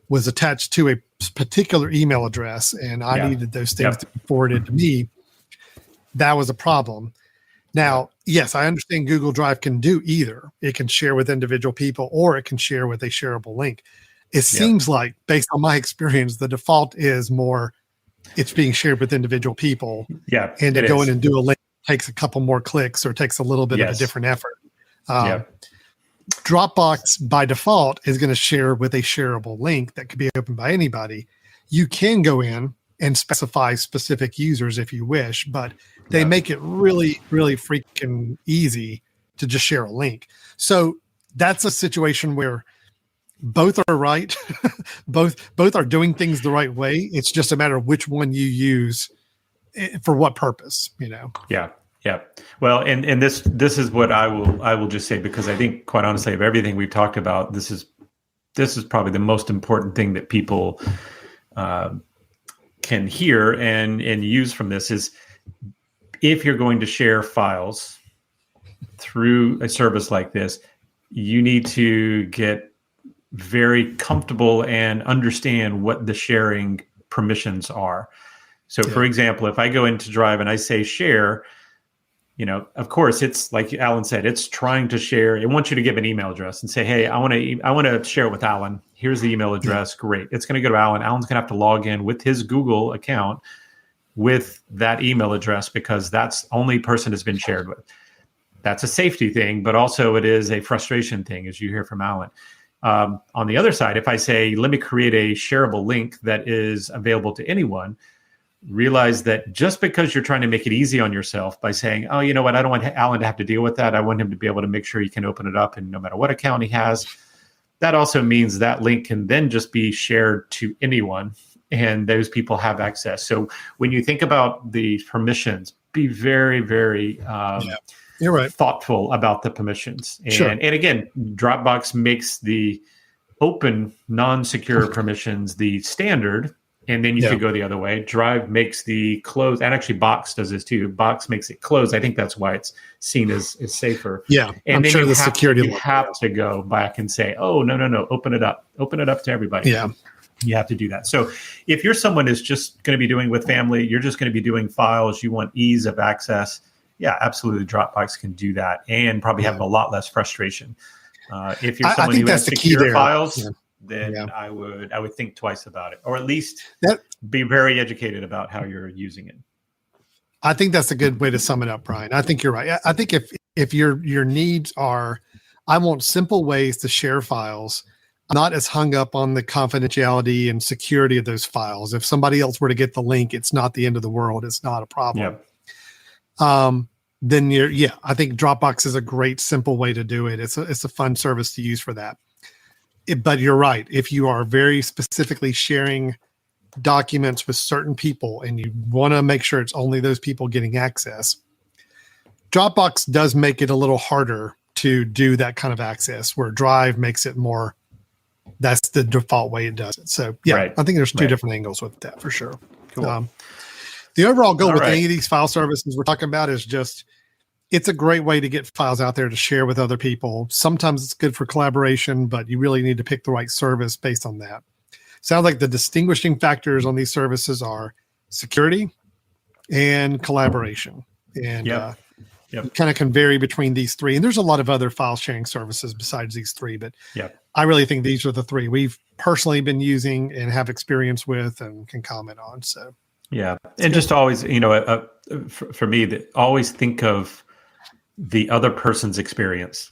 was attached to a particular email address, and I needed those things to be forwarded to me. That was a problem. Now, yes, I understand Google Drive can do either. It can share with individual people or it can share with a shareable link. It seems like, based on my experience, the default is more it's being shared with individual people. Yeah. And to go in and do a link takes a couple more clicks or takes a little bit of a different effort. Dropbox by default is going to share with a shareable link that could be opened by anybody. You can go in and specify specific users if you wish, but they make it really, really freaking easy to just share a link. So that's a situation where both are right. both are doing things the right way. It's just a matter of which one you use for what purpose, Yeah. Yeah. Well, and this is what I will just say, because I think, quite honestly, of everything we've talked about, this is probably the most important thing that people can hear and use from this is, if you're going to share files through a service like this, you need to get very comfortable and understand what the sharing permissions are. So, for example, if I go into Drive and I say share, of course, it's like Alan said, it's trying to share. It wants you to give an email address and say, hey, I want to share it with Alan. Here's the email address. Great. It's going to go to Alan. Alan's going to have to log in with his Google account with that email address, because that's the only person it's been shared with. That's a safety thing, but also it is a frustration thing, as you hear from Alan. On the other side, if I say, let me create a shareable link that is available to anyone, realize that just because you're trying to make it easy on yourself by saying, oh, you know what, I don't want Alan to have to deal with that. I want him to be able to make sure he can open it up, and no matter what account he has, that also means that link can then just be shared to anyone, and those people have access. So when you think about the permissions, be very, very you're right, thoughtful about the permissions. And again, Dropbox makes the open, non-secure permissions the standard, and then you could go the other way. Drive makes the closed, and actually Box does this too. Box makes it closed. I think that's why it's seen as safer. Yeah, and I'm then sure you the have, security you have to go back and say, oh, no, open it up to everybody. Yeah. You have to do that. So if you're someone who's just going to be doing with family, you're just going to be doing files, you want ease of access, yeah, absolutely, Dropbox can do that and probably have a lot less frustration. If you're someone who has secure files, then I would think twice about it, or at least be very educated about how you're using it. I think that's a good way to sum it up, Brian. I think you're right. I think if your needs are, I want simple ways to share files, not as hung up on the confidentiality and security of those files. If somebody else were to get the link, it's not the end of the world. It's not a problem. Then I think Dropbox is a great, simple way to do it. It's a fun service to use for that. But you're right. If you are very specifically sharing documents with certain people and you want to make sure it's only those people getting access, Dropbox does make it a little harder to do that kind of access, where Drive makes it more, that's the default way it does it. So I think there's two different angles with that for sure. Cool. The overall goal with any of these file services we're talking about is just, it's a great way to get files out there to share with other people. Sometimes it's good for collaboration, but you really need to pick the right service based on that. Sounds like the distinguishing factors on these services are security and collaboration. And kind of can vary between these three. And there's a lot of other file sharing services besides these three, but I really think these are the three we've personally been using and have experience with and can comment on. So, and just always, for me, always think of the other person's experience,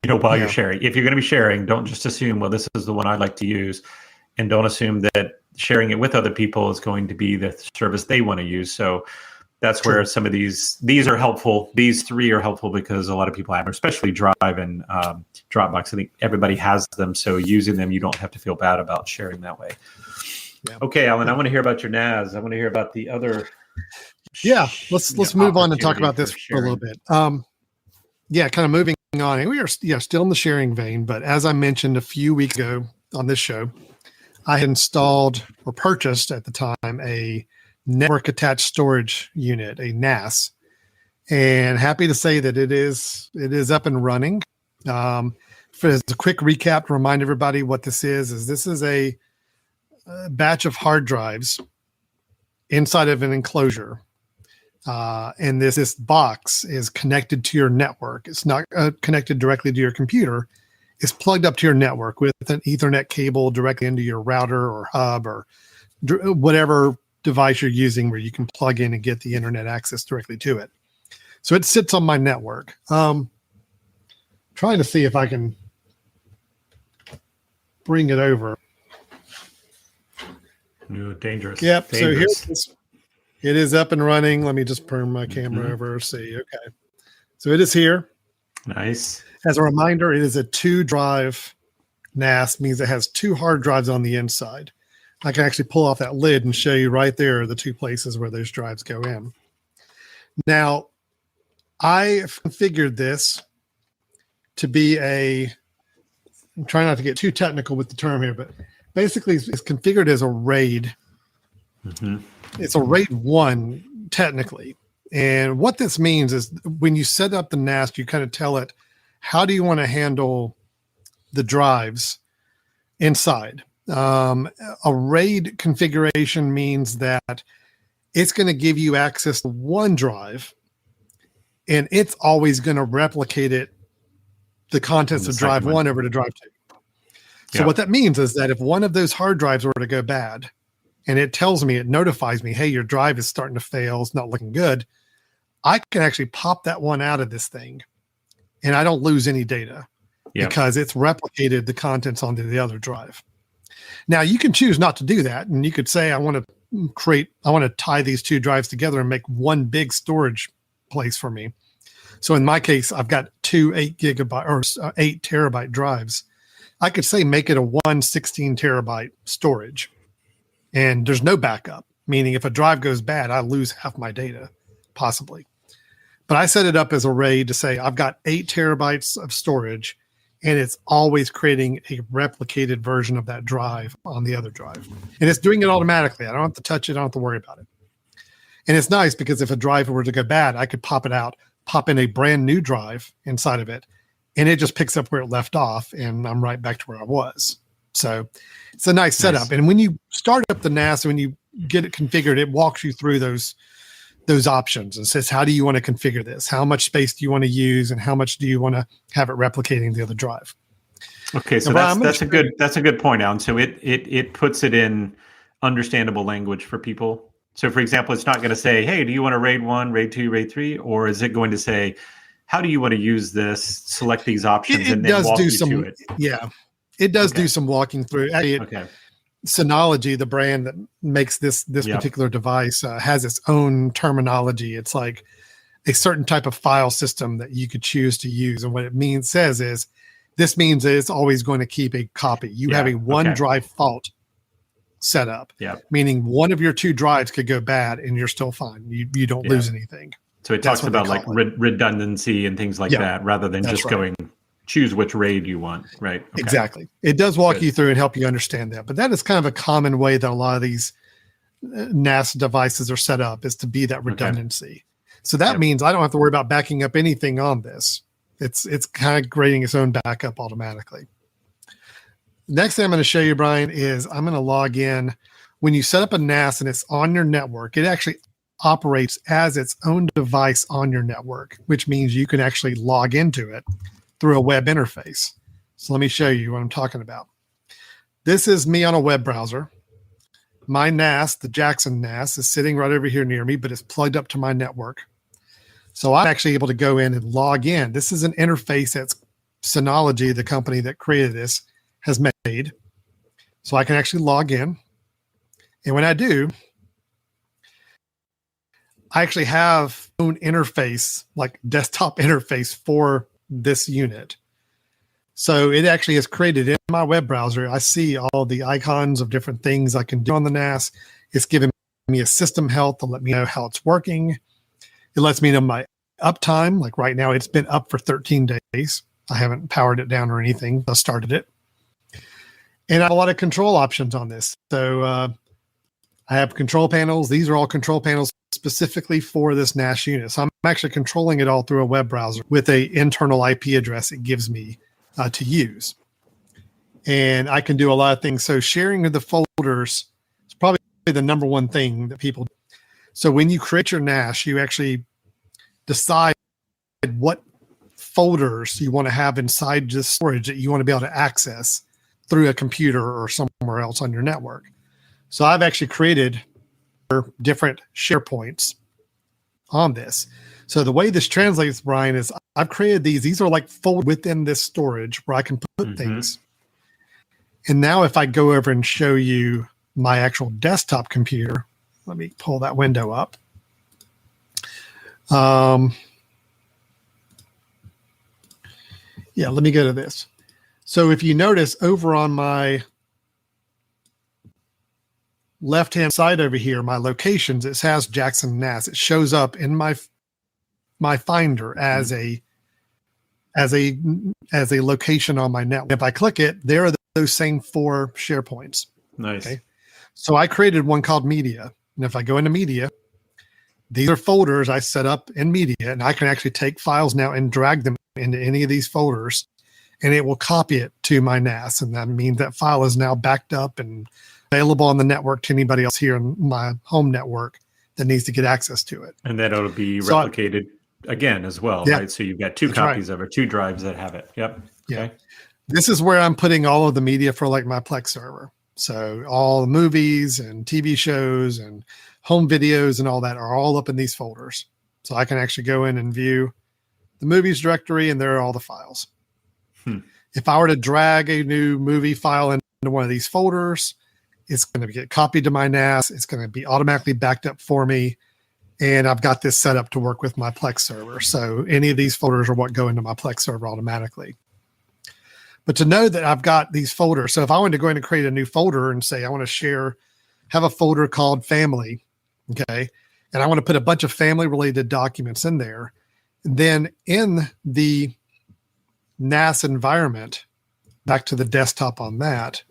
while you're sharing. If you're going to be sharing, don't just assume, well, this is the one I like to use, and don't assume that sharing it with other people is going to be the service they want to use. So that's where some of these are helpful. These three are helpful because a lot of people have, especially Drive and Dropbox. I think everybody has them. So using them, you don't have to feel bad about sharing that way. Yeah. Okay, Alan, I want to hear about your NAS. I want to hear about the other. Let's move on and talk about this for a little bit. Kind of moving on. And we are still in the sharing vein, but as I mentioned a few weeks ago on this show, I had installed or purchased at the time a network attached storage unit, a NAS, and happy to say that it is up and running. For as a quick recap to remind everybody what this is this is a batch of hard drives inside of an enclosure. And this box is connected to your network. It's not connected directly to your computer. It's plugged up to your network with an Ethernet cable directly into your router or hub or whatever device you're using where you can plug in and get the internet access directly to it. So it sits on my network. Trying to see if I can bring it over. Dangerous. Yep. Dangerous. So here's it is up and running. Let me just turn my camera over. See. Okay. So it is here. Nice. As a reminder, it is a 2-drive NAS, means it has 2 hard drives on the inside. I can actually pull off that lid and show you right there the 2 places where those drives go in. Now, I configured this to be I'm trying not to get too technical with the term here, but basically it's configured as a RAID. It's a RAID 1 technically. And what this means is when you set up the NAS, you kind of tell it, how do you want to handle the drives inside? A RAID configuration means that it's going to give you access to one drive, and it's always going to replicate the contents of drive 1 over to drive 2. So what that means is that if one of those hard drives were to go bad, and it notifies me, hey, your drive is starting to fail, it's not looking good, I can actually pop that one out of this thing, and I don't lose any data because it's replicated the contents onto the other drive. Now you can choose not to do that. And you could say, I want to tie these 2 drives together and make one big storage place for me. So in my case, I've got 2 8 terabyte drives. I could say, make it a 16 terabyte storage, and there's no backup, meaning if a drive goes bad, I lose half my data possibly. But I set it up as a RAID to say I've got 8 terabytes of storage, and it's always creating a replicated version of that drive on the other drive. And it's doing it automatically. I don't have to touch it. I don't have to worry about it. And it's nice because if a drive were to go bad, I could pop it out, pop in a brand new drive inside of it, and it just picks up where it left off, and I'm right back to where I was. So it's a nice setup. And when you start up the NAS, when you get it configured, it walks you through those options and says, how do you want to configure this? How much space do you want to use, and how much do you want to have it replicating the other drive? Okay, so that's a good point, Alan. So it puts it in understandable language for people. So for example, it's not going to say, hey, do you want to RAID 1, RAID 2, RAID 3? Or is it going to say, how do you want to use this? Select these options and then walk you through it. Yeah, it does do some walking through. Actually, Synology, the brand that makes this particular device, has its own terminology. It's like a certain type of file system that you could choose to use. And what it says is, this means that it's always going to keep a copy. You have a OneDrive fault set up, meaning one of your 2 drives could go bad and you're still fine. You don't lose anything. So it talks about like redundancy and things like that, rather than just going, choose which RAID you want, right? Okay. Exactly. It does walk you through and help you understand that. But that is kind of a common way that a lot of these NAS devices are set up, is to be that redundancy. Okay. So that means I don't have to worry about backing up anything on this. It's kind of creating its own backup automatically. Next thing I'm going to show you, Brian, is I'm going to log in. When you set up a NAS and it's on your network, it actually operates as its own device on your network, which means you can actually log into it through a web interface. So let me show you what I'm talking about. This is me on a web browser. My NAS, the Jackson NAS, is sitting right over here near me, but it's plugged up to my network. So I'm actually able to go in and log in. This is an interface that's Synology, the company that created this, has made. So I can actually log in. And when I do, I actually have my own interface, like desktop interface for this unit. So it actually is created in my web browser. I see all the icons of different things I can do on the NAS. It's giving me a system health to let me know how it's working. It lets me know my uptime. Like right now, it's been up for 13 days. I haven't powered it down or anything. I started it. And I have a lot of control options on this. So I have control panels. These are all control panels specifically for this NAS unit. So I'm actually controlling it all through a web browser with an internal IP address it gives me to use. And I can do a lot of things. So sharing of the folders is probably the number one thing that people do. So when you create your NAS, you actually decide what folders you want to have inside the storage that you want to be able to access through a computer or somewhere else on your network. So I've actually created different SharePoints on this. So the way this translates, Brian, is I've created these. These are like folders within this storage where I can put things. And now if I go over and show you my actual desktop computer, let me pull that window up. Yeah, let me go to this. So if you notice over on my left-hand side over here, my locations, it has Jackson NAS. It shows up in my Finder as a location on my network. If I click it, there are those same 4 SharePoints. Nice. Okay? So I created one called Media. And if I go into Media, these are folders I set up in Media, and I can actually take files now and drag them into any of these folders, and it will copy it to my NAS. And that means that file is now backed up and available on the network to anybody else here in my home network that needs to get access to it. And then it'll be replicated again as well, right? So you've got 2 copies of it, 2 drives that have it. Yep. Yeah. Okay. This is where I'm putting all of the media for like my Plex server. So all the movies and TV shows and home videos and all that are all up in these folders. So I can actually go in and view the movies directory, and there are all the files. If I were to drag a new movie file into one of these folders, it's going to get copied to my NAS. It's going to be automatically backed up for me. And I've got this set up to work with my Plex server. So any of these folders are what go into my Plex server automatically. But to know that I've got these folders, so if I wanted to go in and create a new folder and say I want to have a folder called family, okay, and I want to put a bunch of family-related documents in there, then in the NAS environment, back to the desktop on that.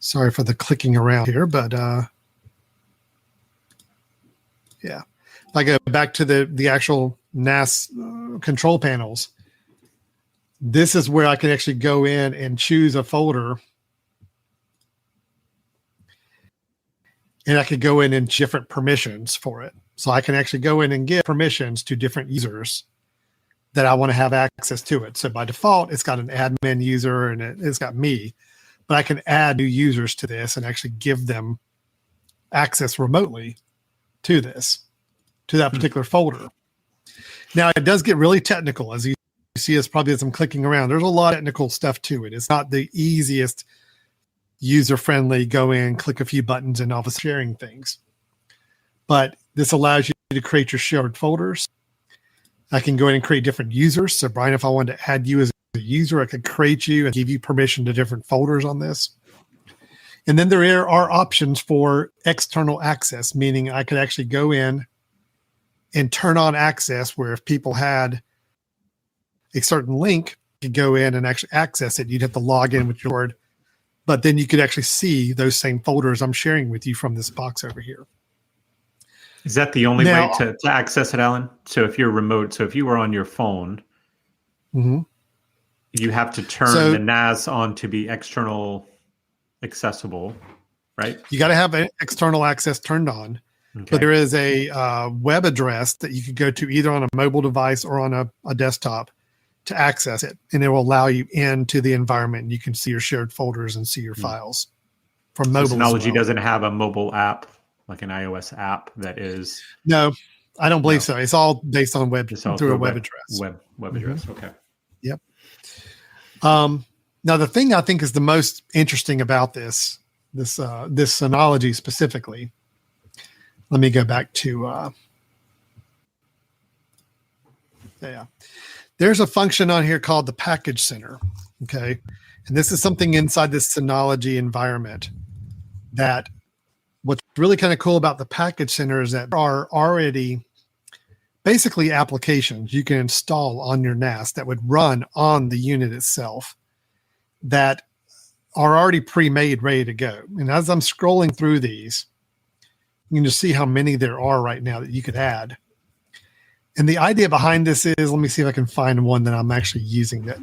Sorry for the clicking around here, but yeah. If I go back to the actual NAS control panels, this is where I can actually go in and choose a folder. And I could go in and different permissions for it. So I can actually go in and give permissions to different users that I want to have access to it. So by default, it's got an admin user and it's got me. But I can add new users to this and actually give them access remotely to that particular folder. Now, it does get really technical. As you see us probably as I'm clicking around, there's a lot of technical stuff to it. It's not the easiest user-friendly, go in, click a few buttons, and office sharing things. But this allows you to create your shared folders. I can go in and create different users. So, Brian, if I wanted to add you as a user, I could create you and give you permission to different folders on this. And then there are options for external access, meaning I could actually go in and turn on access where if people had a certain link, you could go in and actually access it. You'd have to log in with your word, but then you could actually see those same folders I'm sharing with you from this box over here. Is that the only way to access it, Alan? So if you're remote, so if you were on your phone, You have to turn the NAS on to be external accessible, right? You got to have external access turned on. Okay. But there is a web address that you could go to either on a mobile device or on a desktop to access it. And it will allow you into the environment. And you can see your shared folders and see your files from mobile. Synology doesn't have a mobile app, like an iOS app that is. No, I don't believe so. It's all based on through a web address. Web address. Okay. Yep. Now the thing I think is the most interesting about this Synology specifically. Let me go back to there's a function on here called the package center. Okay. And this is something inside this Synology environment that what's really kind of cool about the package center is that there are already basically applications you can install on your NAS that would run on the unit itself that are already pre-made, ready to go. And as I'm scrolling through these, you can just see how many there are right now that you could add. And the idea behind this is, let me see if I can find one that I'm actually using that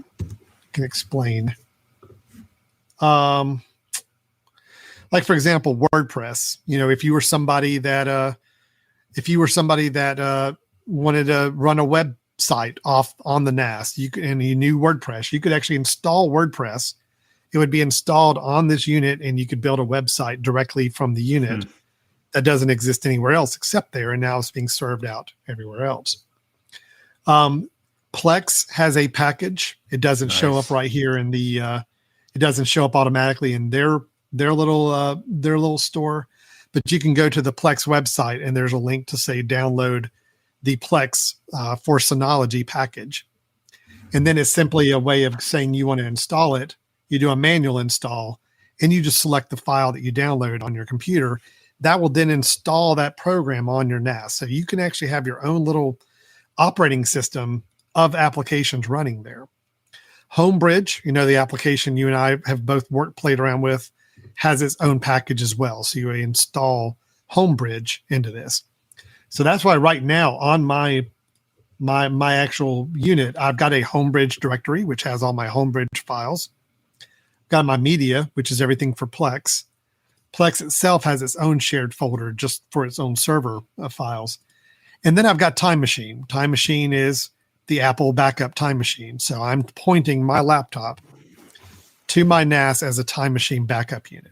can explain. Like for example, WordPress. If you were somebody that wanted to run a website off on the NAS, and you knew WordPress, you could actually install WordPress. It would be installed on this unit, and you could build a website directly from the unit that doesn't exist anywhere else except there, and now it's being served out everywhere else. Plex has a package. It doesn't show up right here in the. It doesn't show up automatically in their little store, but you can go to the Plex website, and there's a link to say download the Plex for Synology package, and then it's simply a way of saying you want to install it. You do a manual install, and you just select the file that you download on your computer. That will then install that program on your NAS. So you can actually have your own little operating system of applications running there. Homebridge, the application you and I have both played around with, has its own package as well. So you install Homebridge into this. So that's why right now on my actual unit, I've got a Homebridge directory, which has all my Homebridge files. Got my media, which is everything for Plex. Plex itself has its own shared folder just for its own server files. And then I've got Time Machine. Time Machine is the Apple backup time machine. So I'm pointing my laptop to my NAS as a Time Machine backup unit.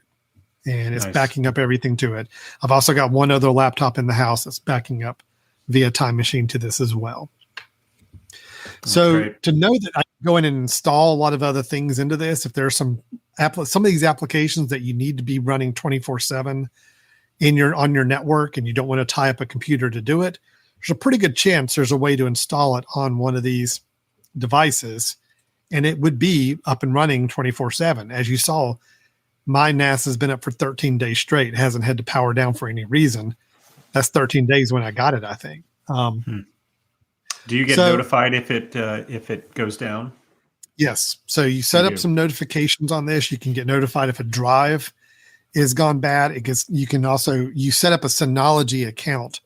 And it's backing up everything to it. I've also got one other laptop in the house that's backing up via Time Machine to this as well. So to know that I can go in and install a lot of other things into this, if there's some of these applications that you need to be running 24/7 on your network and you don't want to tie up a computer to do it, there's a pretty good chance there's a way to install it on one of these devices, and it would be up and running 24/7. As you saw, my NAS has been up for 13 days straight. It hasn't had to power down for any reason. That's 13 days when I got it, I think. Do you get notified if it goes down? Yes. So you set up some notifications on this. You can get notified if a drive is gone bad. You set up a Synology account,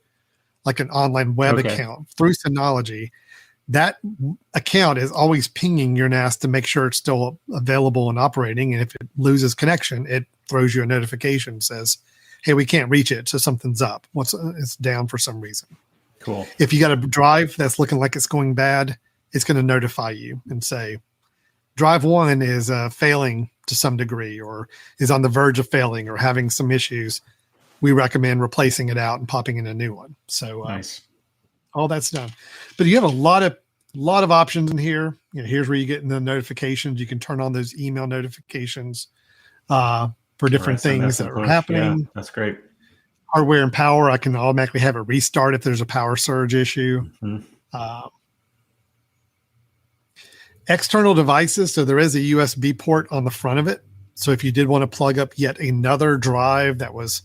like an online web account through Synology. That account is always pinging your NAS to make sure it's still available and operating. And if it loses connection, it throws you a notification, says, hey, we can't reach it. So something's up. It's down for some reason. Cool. If you got a drive that's looking like it's going bad, it's going to notify you and say, drive 1 is failing to some degree, or is on the verge of failing or having some issues. We recommend replacing it out and popping in a new one. So nice. All that's done. But you have a lot of options in here. Here's where you get in the notifications. You can turn on those email notifications for different things that are happening. Yeah, that's great. Hardware and power, I can automatically have it restart if there's a power surge issue. External devices, so there is a USB port on the front of it. So if you did want to plug up yet another drive that was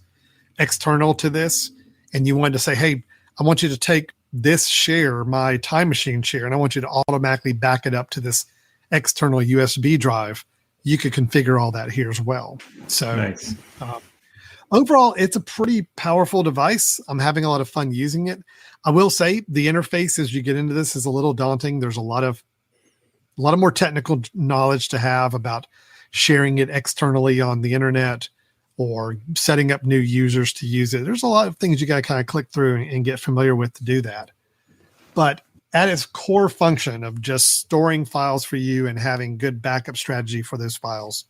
external to this, and you wanted to say, hey, I want you to take this share, my Time Machine share, and I want you to automatically back it up to this external USB drive, you could configure all that here as well. So nice. Overall, it's a pretty powerful device. I'm having a lot of fun using it. I will say the interface as you get into this is a little daunting. There's a lot of lot of more technical knowledge to have about sharing it externally on the internet or setting up new users to use it. There's a lot of things you got to kind of click through and get familiar with to do that. But at its core function of just storing files for you and having good backup strategy for those files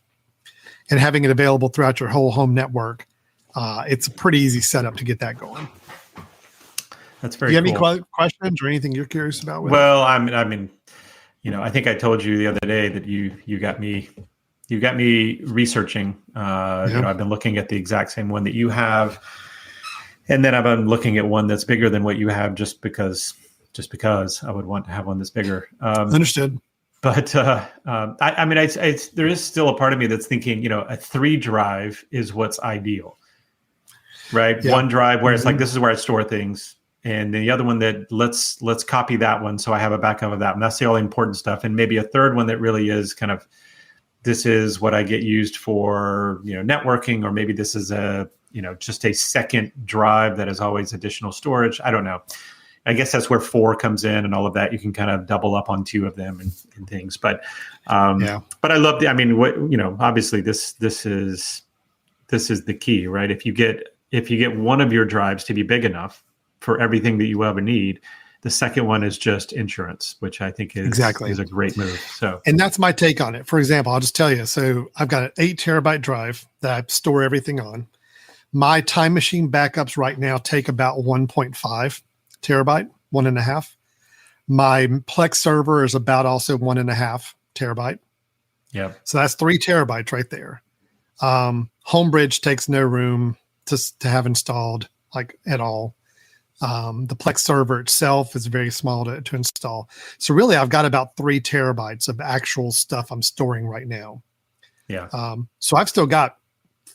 and having it available throughout your whole home network, it's a pretty easy setup to get that going. That's very cool. Do you have any questions or anything you're curious about? Well, I mean, I think I told you the other day that you got me researching. I've been looking at the exact same one that you have, and then I've been looking at one that's bigger than what you have, just because I would want to have one that's bigger. Understood. But there is still a part of me that's thinking, a 3 drive is what's ideal, right? Yeah. 1 drive where it's like, this is where I store things. And the other one that let's copy that one so I have a backup of that. And that's the all important stuff. And maybe a third one that really is kind of, this is what I get used for, networking, or maybe this is just a second drive that is always additional storage. I don't know. I guess that's where 4 comes in and all of that. You can kind of double up on 2 of them and things. But but I love obviously this is the key, right? If you get one of your drives to be big enough for everything that you ever need, the second one is just insurance, which I think is a great move. So, and that's my take on it. For example, I'll just tell you. So I've got an 8 terabyte drive that I store everything on. My Time Machine backups right now take about 1.5 terabyte, 1.5. My Plex server is about also 1.5 terabyte. Yeah. So that's 3 terabytes right there. Homebridge takes no room to have installed at all. The Plex server itself is very small to install. So really, I've got about 3 terabytes of actual stuff I'm storing right now. Yeah. So I've still got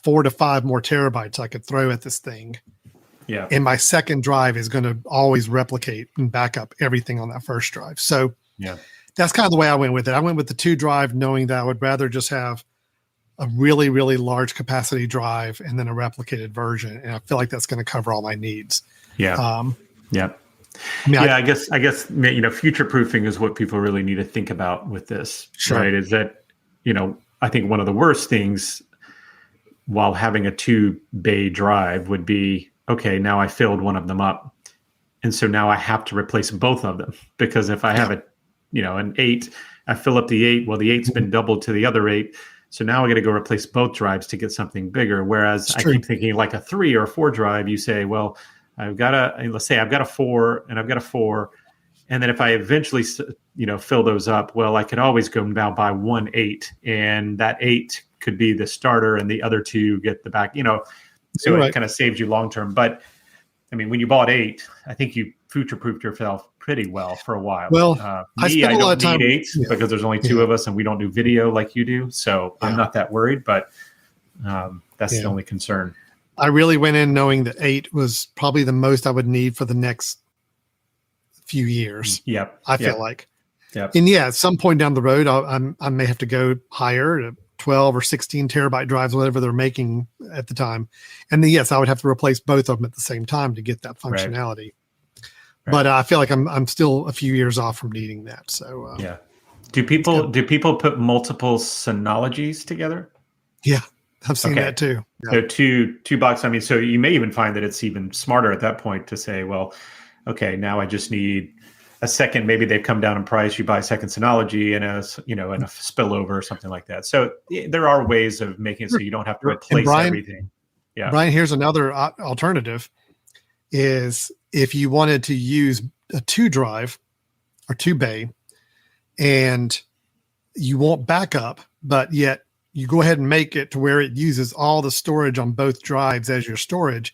4 to 5 more terabytes I could throw at this thing. Yeah. And my second drive is going to always replicate and back up everything on that first drive. So that's kind of the way I went with it. I went with the 2 drive, knowing that I would rather just have a really, really large capacity drive and then a replicated version. And I feel like that's going to cover all my needs. Yeah. I guess future proofing is what people really need to think about with this. Sure. Right? Is that, I think one of the worst things while having a 2 bay drive would be, okay, now I filled one of them up. And so now I have to replace both of them, because if I have an 8, I fill up the 8. Well, the 8's been doubled to the other 8. So now I got to go replace both drives to get something bigger. Whereas I keep thinking like a 3 or 4 drive, you say, well, let's say I've got a 4 and I've got a 4. And then if I eventually, fill those up, well, I could always go now buy 1 8, and that 8 could be the starter and the other 2 get the back, so it kind of saves you long-term. But I mean, when you bought 8, I think you future-proofed yourself pretty well for a while. Well, I spent a lot of time need 8 because there's only 2 of us and we don't do video like you do. So I'm not that worried, but that's the only concern. I really went in knowing that 8 was probably the most I would need for the next few years. Yep. I feel like. Yep. And at some point down the road, I may have to go higher to 12 or 16 terabyte drives, whatever they're making at the time. And then, I would have to replace both of them at the same time to get that functionality. Right. But I feel like I'm still a few years off from needing that. So do people put multiple Synologies together? Yeah, I've seen that too. So two boxes. I mean, so you may even find that it's even smarter at that point to say, well, okay, now I just need a second. Maybe they've come down in price. You buy a second Synology and a spillover or something like that. So there are ways of making it so you don't have to replace everything. Yeah, Brian, here's another alternative: is if you wanted to use a 2 drive or 2 bay, and you want backup, but yet you go ahead and make it to where it uses all the storage on both drives as your storage,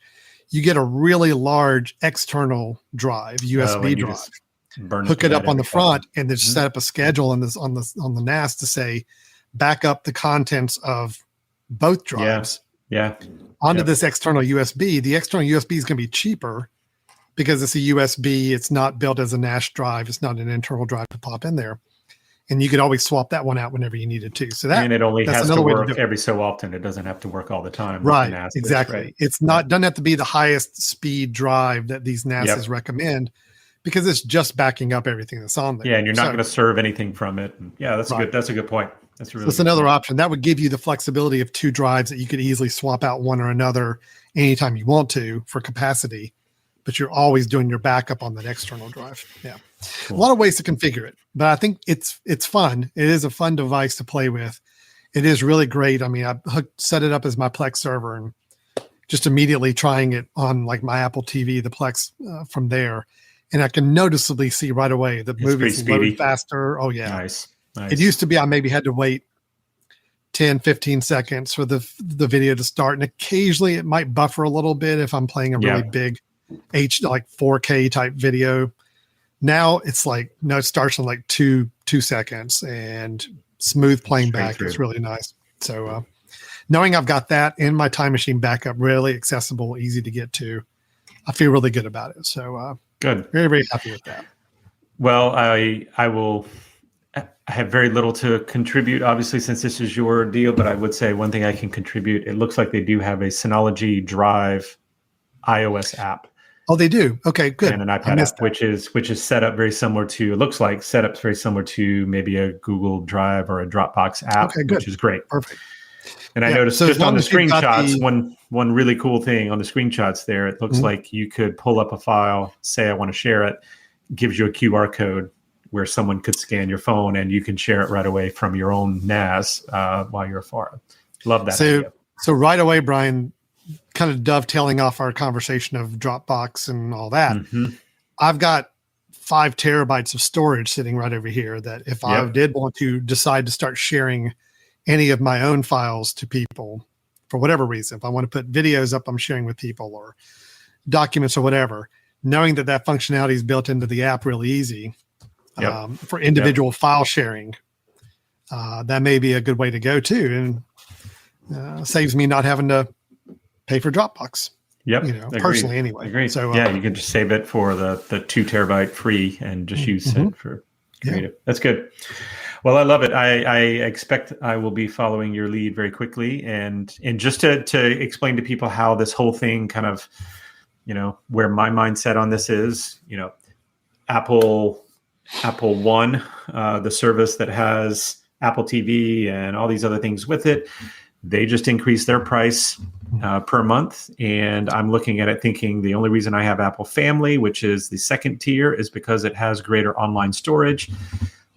you get a really large external drive, USB drive. Hook it up on the front and then set up a schedule on the NAS to say back up the contents of both drives. Onto this external USB. The external USB is going to be cheaper because it's a USB. It's not built as a NAS drive. It's not an internal drive to pop in there. And you could always swap that one out whenever you needed to. So and it only has to work every so often. It doesn't have to work all the time. Right. Exactly. Right. It's not doesn't have to be the highest speed drive that these NASs recommend, because it's just backing up everything that's on there. Yeah, and you're not going to serve anything from it. Yeah, that's good. That's a good point. That's another option. That would give you the flexibility of 2 drives that you could easily swap out one or another anytime you want to for capacity, but you're always doing your backup on that external drive. Yeah. Cool. A lot of ways to configure it, but I think it's fun. It is a fun device to play with. It is really great. I mean, I set it up as my Plex server and just immediately trying it on like my Apple TV, the Plex from there. And I can noticeably see right away the movies load faster. Oh yeah. Nice. It used to be I maybe had to wait 10, 15 seconds for the video to start. And occasionally it might buffer a little bit if I'm playing a really big like 4K type video. Now it's like, no, it starts in like two seconds and smooth playing back. It's really nice. So knowing I've got that in my Time Machine backup, really accessible, easy to get to, I feel really good about it. So good. Very, very happy with that. Well, I have very little to contribute, obviously, since this is your deal, but I would say one thing I can contribute. It looks like they do have a Synology Drive iOS app. Oh, they do. Okay, good. And an iPad app, which is set up very similar to, it looks like setups very similar to maybe a Google Drive or a Dropbox app, which is great. Perfect. And I noticed just on the screenshots, one really cool thing on the screenshots there, it looks like you could pull up a file, say I want to share it, gives you a QR code where someone could scan your phone and you can share it right away from your own NAS while you're afar. Love that idea. So right away, Brian, kind of dovetailing off our conversation of Dropbox and all that, I've got 5 terabytes of storage sitting right over here that if I did want to decide to start sharing any of my own files to people for whatever reason, if I want to put videos up I'm sharing with people or documents or whatever, knowing that functionality is built into the app really easy for individual file sharing, that may be a good way to go too. And saves me not having to pay for Dropbox. Personally anyway. Agreed. So you can just save it for the 2 terabyte free and just use it for creative. That's good. Well, I love it. I expect I will be following your lead very quickly. And just to explain to people how this whole thing kind of, where my mindset on this is, Apple One, the service that has Apple TV and all these other things with it, they just increased their price per month. And I'm looking at it thinking the only reason I have Apple Family, which is the second tier, is because it has greater online storage.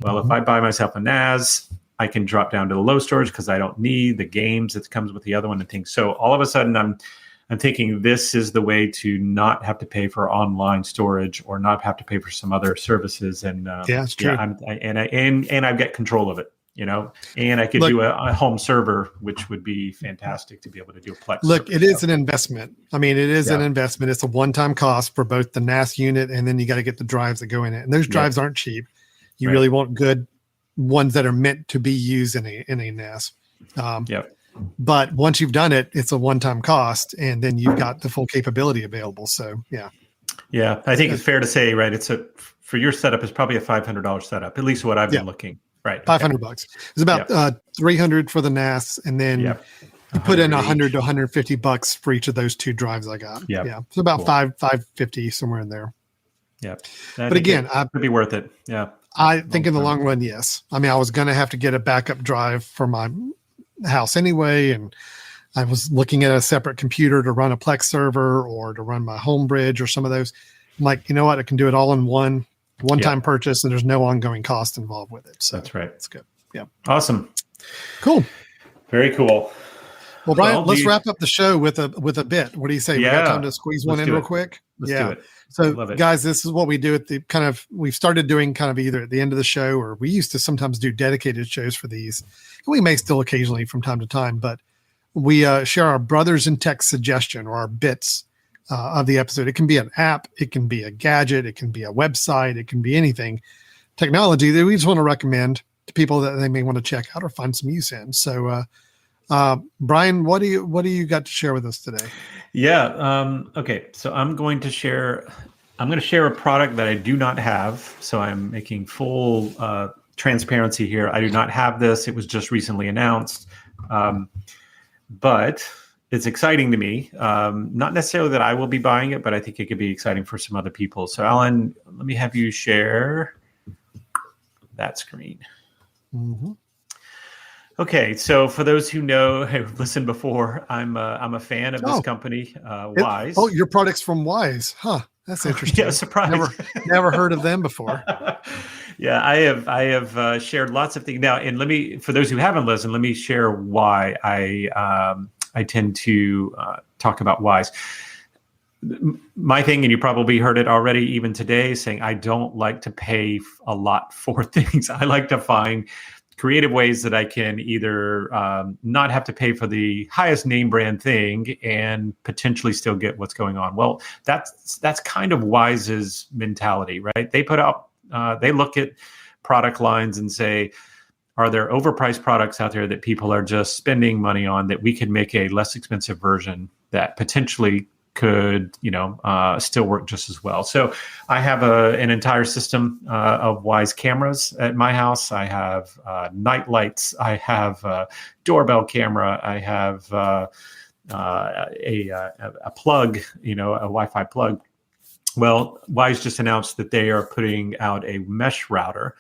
Well, if I buy myself a NAS, I can drop down to the low storage because I don't need the games that comes with the other one and things. So all of a sudden I'm thinking this is the way to not have to pay for online storage or not have to pay for some other services. And it's true. And I've got control of it. And I could do a home server, which would be fantastic to be able to do a Plex. Look, it is an investment. I mean, it is an investment. It's a one-time cost for both the NAS unit and then you got to get the drives that go in it. And those drives aren't cheap. You really want good ones that are meant to be used in a NAS. But once you've done it, it's a one-time cost, and then you've got the full capability available. So, yeah, I think it's fair to say, right? For your setup, it's probably a $500 setup, at least what I've been looking. Right, $500. It's about $300 for the NAS, and then you put in $100 to $150 for each of those 2 drives I got. Yeah, it's about $550 somewhere in there. Yeah, but again, it could be worth it. Yeah. I think in the long run, yes. I mean, I was going to have to get a backup drive for my house anyway, and I was looking at a separate computer to run a Plex server or to run my Homebridge or some of those. I'm like, you know what? I can do it all in one-time purchase, and there's no ongoing cost involved with it. So that's right. That's good. Yeah. Awesome. Cool. Very cool. Well, Brian, let's wrap up the show with a bit. What do you say? We got time to squeeze one in real quick? Let's do it. So guys, this is what we do at the we've started doing kind of either at the end of the show, or we used to sometimes do dedicated shows for these. And we may still occasionally from time to time, but we share our brothers in tech suggestion or our bits of the episode. It can be an app, it can be a gadget, it can be a website, it can be anything technology that we just want to recommend to people that they may want to check out or find some use in. So Brian, what do you got to share with us today? Yeah. Okay. So I'm going to share a product that I do not have. So I'm making full transparency here. I do not have this. It was just recently announced. But it's exciting to me. Not necessarily that I will be buying it, but I think it could be exciting for some other people. So Alan, let me have you share that screen. Mm-hmm. Okay, so for those who know, have listened before, I'm a fan of this company, Wyze. Your product's from Wyze, huh? That's interesting. Yeah, surprise. Never heard of them before. Yeah, I have shared lots of things now, and for those who haven't listened, let me share why I tend to talk about Wyze. My thing, and you probably heard it already, even today, saying I don't like to pay a lot for things. I like to find creative ways that I can either not have to pay for the highest name brand thing and potentially still get what's going on. Well, that's kind of Wyze's mentality, right? They put out, they look at product lines and say, are there overpriced products out there that people are just spending money on that we can make a less expensive version that potentially could, still work just as well. So I have an entire system of Wyze cameras at my house. I have night lights. I have a doorbell camera. I have a plug, a Wi-Fi plug. Well, Wyze just announced that they are putting out a mesh router.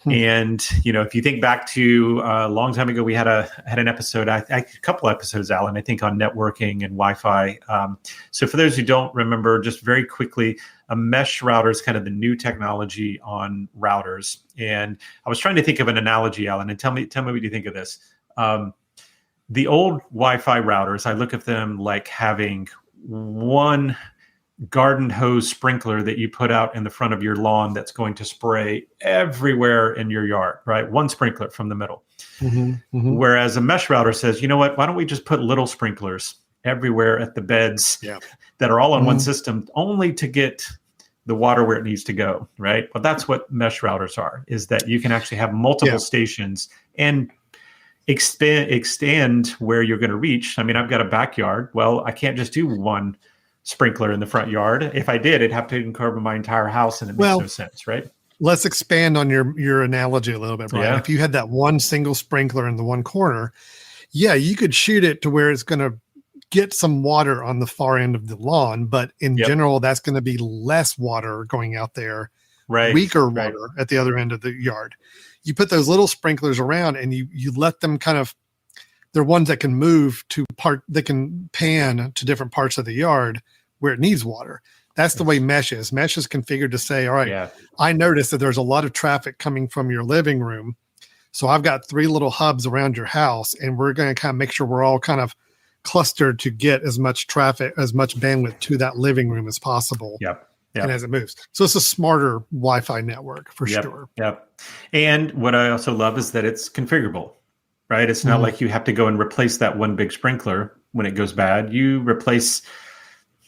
And, if you think back to a long time ago, we had an episode, a couple episodes, Alan, I think on networking and Wi-Fi. So for those who don't remember, just very quickly, a mesh router is kind of the new technology on routers. And I was trying to think of an analogy, Alan, and tell me what you think of this. The old Wi-Fi routers, I look at them like having one garden hose sprinkler that you put out in the front of your lawn that's going to spray everywhere in your yard, right? One sprinkler from the middle. Mm-hmm, mm-hmm. Whereas a mesh router says, you know what, why don't we just put little sprinklers everywhere at the beds that are all on one system, only to get the water where it needs to go, right? Well, that's what mesh routers are, is that you can actually have multiple stations and extend where you're going to reach. I mean, I've got a backyard. Well, I can't just do one sprinkler in the front yard. If I did, it'd have to cover my entire house, and it makes no sense, right? Let's expand on your analogy a little bit, Brian. Yeah. If you had that one single sprinkler in the one corner, you could shoot it to where it's going to get some water on the far end of the lawn, but in general, that's going to be less water going out there, weaker water at the other end of the yard. You put those little sprinklers around, and you let them they're ones that can move they can pan to different parts of the yard where it needs water. That's the way mesh is. Mesh is configured to say, all right, I noticed that there's a lot of traffic coming from your living room. So I've got 3 little hubs around your house, and we're going to kind of make sure we're all kind of clustered to get as much traffic, as much bandwidth to that living room as possible. And as it moves. So it's a smarter Wi-Fi network for sure. And what I also love is that it's configurable. Right. It's not like you have to go and replace that one big sprinkler when it goes bad. You replace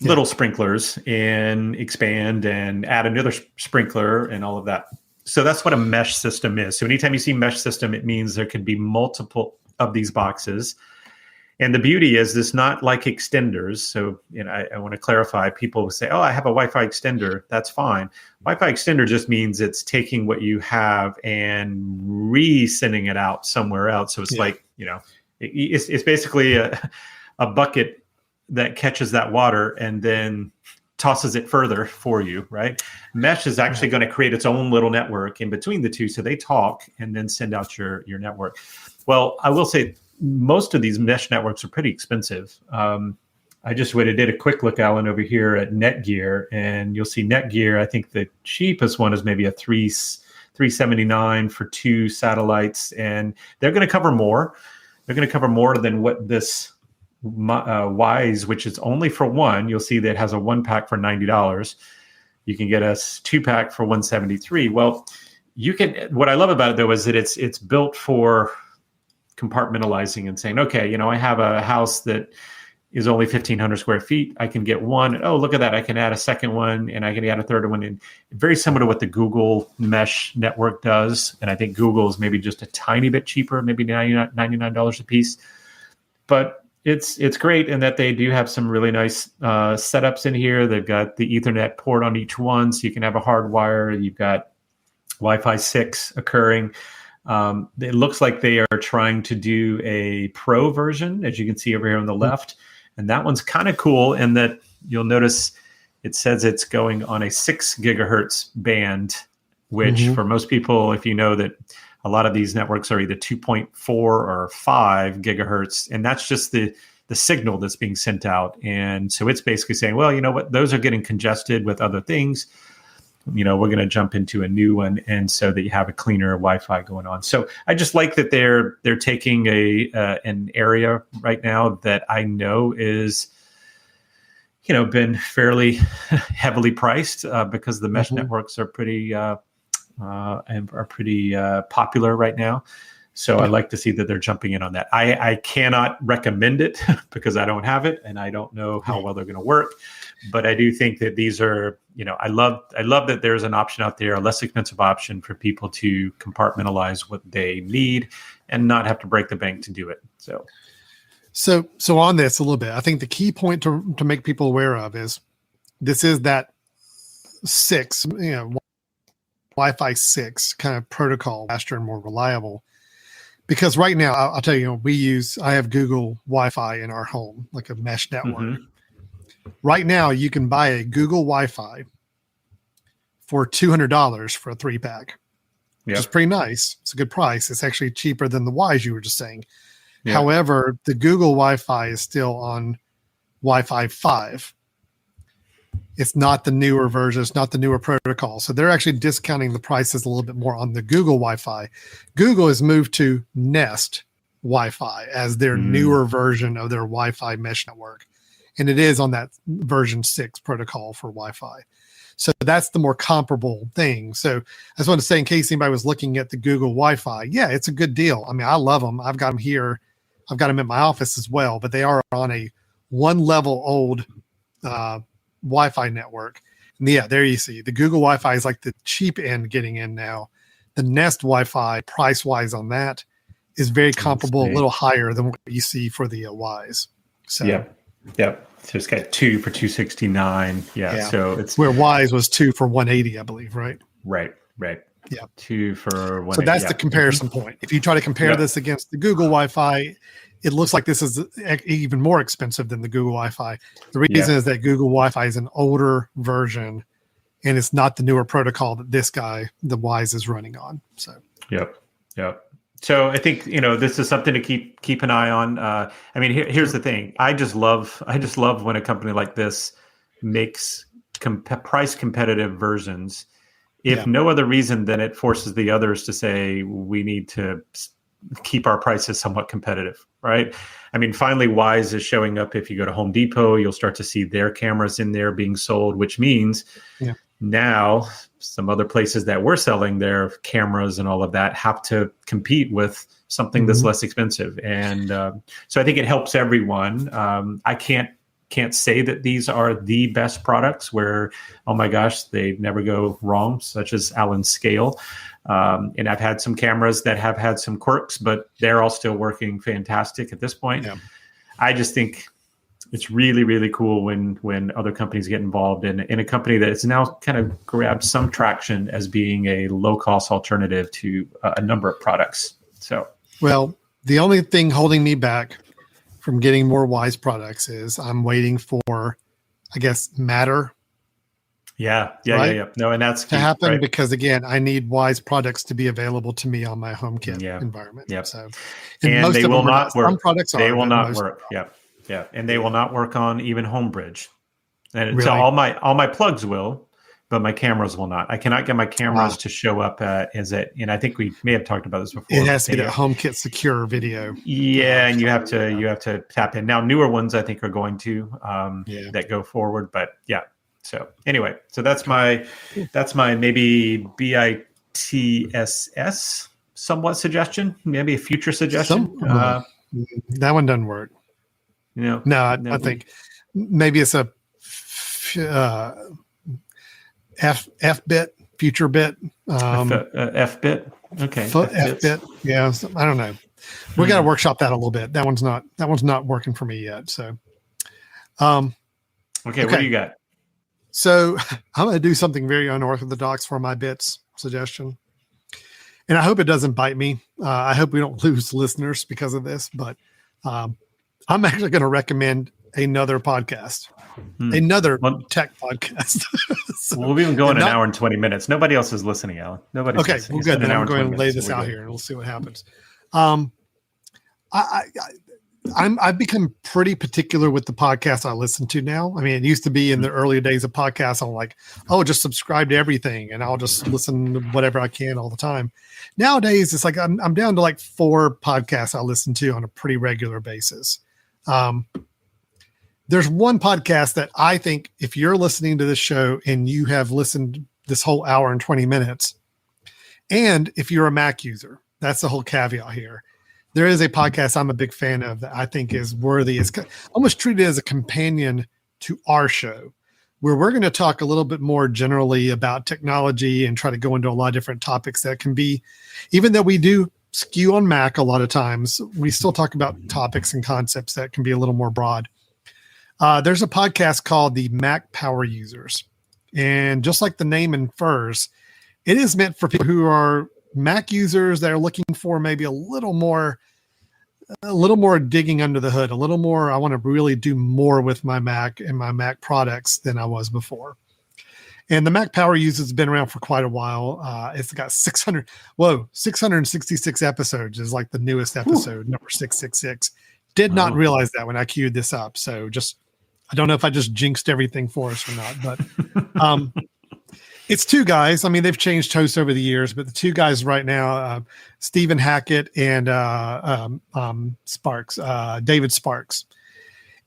little sprinklers and expand and add another sprinkler and all of that. So that's what a mesh system is. So anytime you see mesh system, it means there could be multiple of these boxes. And the beauty is it's not like extenders. So, I want to clarify. People will say, oh, I have a Wi-Fi extender. That's fine. Wi-Fi extender just means it's taking what you have and re-sending it out somewhere else. So it's like, it's basically a bucket that catches that water and then tosses it further for you, right? Mesh is actually going to create its own little network in between the two. So they talk and then send out your network. Well, I will say, most of these mesh networks are pretty expensive. I just did a quick look, Alan, over here at Netgear, and you'll see Netgear. I think the cheapest one is maybe a $379 for 2 satellites, and they're going to cover more. They're going to cover more than what this Wyze, which is only for one. You'll see that it has a 1-pack for $90. You can get a 2-pack for $173. Well, you can. What I love about it though is that it's built for compartmentalizing and saying, okay, I have a house that is only 1,500 square feet. I can get one. And, oh, look at that. I can add a second one, and I can add a third one. And very similar to what the Google Mesh network does. And I think Google is maybe just a tiny bit cheaper, maybe $99 a piece. But it's great in that they do have some really nice setups in here. They've got the Ethernet port on each one, so you can have a hard wire. You've got Wi-Fi 6 occurring. It looks like they are trying to do a pro version, as you can see over here on the left. And that one's kind of cool in that you'll notice It says it's going on a 6 gigahertz band, which for most people, if you know that a lot of these networks are either 2.4 or 5 gigahertz, and that's just the signal that's being sent out. And so it's basically saying, well, you know what, those are getting congested with other things. We're going to jump into a new one, and so that you have a cleaner Wi-Fi going on. So I just like that they're taking an area right now that I know is, been fairly heavily priced because the mesh networks are pretty popular right now. So I like to see that they're jumping in on that. I cannot recommend it because I don't have it and I don't know how well they're going to work. But I do think that these are, I love that there's an option out there, a less expensive option for people to compartmentalize what they need and not have to break the bank to do it. So on this a little bit, I think the key point to make people aware of is this is that 6, Wi-Fi 6 kind of protocol, faster and more reliable. Because right now, I'll tell you, I have Google Wi-Fi in our home, like a mesh network. Right now, you can buy a Google Wi-Fi for $200 for a 3-pack, which is pretty nice. It's a good price. It's actually cheaper than the Wise you were just saying. Yeah. However, the Google Wi-Fi is still on Wi-Fi 5. It's not the newer version. It's not the newer protocol. So they're actually discounting the prices a little bit more on the Google Wi-Fi. Google has moved to Nest Wi-Fi as their newer version of their Wi-Fi mesh network. And it is on that version 6 protocol for Wi-Fi. So that's the more comparable thing. So I just want to say, in case anybody was looking at the Google Wi-Fi, yeah, it's a good deal. I mean, I love them. I've got them here. I've got them in my office as well, but they are on a 1 level old Wi-Fi network. And yeah, there you see the Google Wi-Fi is like the cheap end getting in now. The Nest Wi-Fi price wise on that is very comparable, a little higher than what you see for the Wise. So Yep. So it's got 2 for $269. Yeah. So it's where Wise was 2 for $180, I believe, right? Right. Yeah. 2 for $180. So that's the comparison point. If you try to compare this against the Google Wi-Fi, it looks like this is even more expensive than the Google Wi-Fi. The reason is that Google Wi-Fi is an older version, and it's not the newer protocol that this guy, the Wise, is running on. So. Yep. So I think this is something to keep an eye on. I mean, here's the thing. I just love when a company like this makes price competitive versions. If no other reason than it forces the others to say we need to keep our prices somewhat competitive, right? I mean, finally, Wise is showing up. If you go to Home Depot, you'll start to see their cameras in there being sold, which means now some other places that were selling their cameras and all of that have to compete with something that's less expensive. And so I think it helps everyone. I can't say that these are the best products where, oh my gosh, they never go wrong, such as Allen's Scale. And I've had some cameras that have had some quirks, but they're all still working fantastic at this point. Yeah. I just think it's really, really cool when other companies get involved in a company that has now kind of grabbed some traction as being a low-cost alternative to a number of products. So, well, the only thing holding me back from getting more Wise products is I'm waiting for, I guess, Matter. Yeah. No, and that's to happen, right? Because again, I need Wise products to be available to me on my HomeKit environment. Yeah. So, and most they will not work. Some products they will not work. Yeah. And they will not work on even Homebridge. And really? So all my plugs will, but my cameras will not. I cannot get my cameras to show up and I think we may have talked about this before. It has to be that HomeKit secure video. Yeah, and you have to tap in. Now newer ones I think are going to that go forward, but yeah. So anyway, so that's my maybe BITSS somewhat suggestion, maybe a future suggestion. That one doesn't work. No, I think maybe it's a F bit, future bit, F bit. Okay, F bit. Yeah, I don't know. We got to workshop that a little bit. That one's not working for me yet. So, okay, what do you got? So I'm going to do something very unorthodox for my bits suggestion, and I hope it doesn't bite me. I hope we don't lose listeners because of this, but I'm actually going to recommend another podcast, another tech podcast. So, we've been going an hour and 20 minutes. Nobody else is listening, Alan. Nobody's okay. listening. Well, good. Then I'm going to lay this out here, and we'll see what happens. I've become pretty particular with the podcasts I listen to now. I mean, it used to be in the earlier days of podcasts, I'm like, oh, just subscribe to everything and I'll just listen to whatever I can all the time. Nowadays, it's like I'm down to like 4 podcasts I listen to on a pretty regular basis. There's one podcast that I think if you're listening to this show and you have listened this whole hour and 20 minutes, and if you're a Mac user, that's the whole caveat here. There is a podcast I'm a big fan of that I think is worthy. It's almost treated as a companion to our show, where we're going to talk a little bit more generally about technology and try to go into a lot of different topics that can be, even though we do skew on Mac a lot of times, we still talk about topics and concepts that can be a little more broad. There's a podcast called the Mac Power Users. And just like the name infers, it is meant for people who are Mac users that are looking for maybe a little more digging under the hood, a little more. I want to really do more with my Mac and my Mac products than I was before. And the Mac Power Users has been around for quite a while. It's got 666 episodes is like the newest episode, number 666. Did not realize that when I queued this up. So I don't know if I just jinxed everything for us or not, but it's 2 guys. I mean, they've changed hosts over the years, but the 2 guys right now, Stephen Hackett and David Sparks.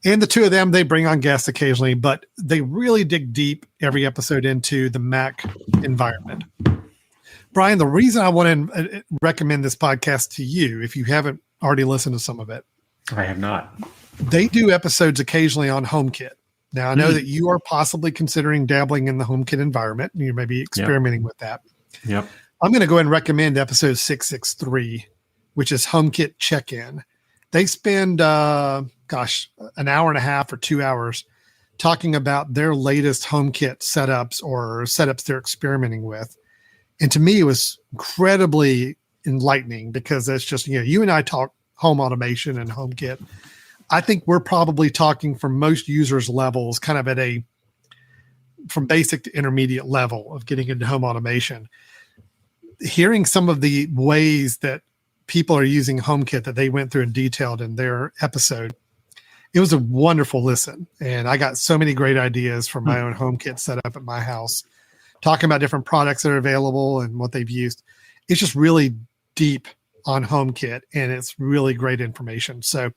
And the 2 of them, they bring on guests occasionally, but they really dig deep every episode into the Mac environment. Brian, the reason I want to recommend this podcast to you, if you haven't already listened to some of it. I have not. They do episodes occasionally on HomeKit. Now, I know that you are possibly considering dabbling in the HomeKit environment, and you may be experimenting with that. Yep. I'm going to go ahead and recommend episode 663, which is HomeKit Check-In. They spend, an hour and a half or 2 hours talking about their latest HomeKit setups or setups they're experimenting with. And to me, it was incredibly enlightening because it's just, you and I talk home automation and HomeKit. I think we're probably talking from most users' levels, kind of from basic to intermediate level of getting into home automation. Hearing some of the ways that people are using HomeKit that they went through and detailed in their episode, it was a wonderful listen. And I got so many great ideas for my own HomeKit setup at my house, talking about different products that are available and what they've used. It's just really deep on HomeKit, and it's really great information. So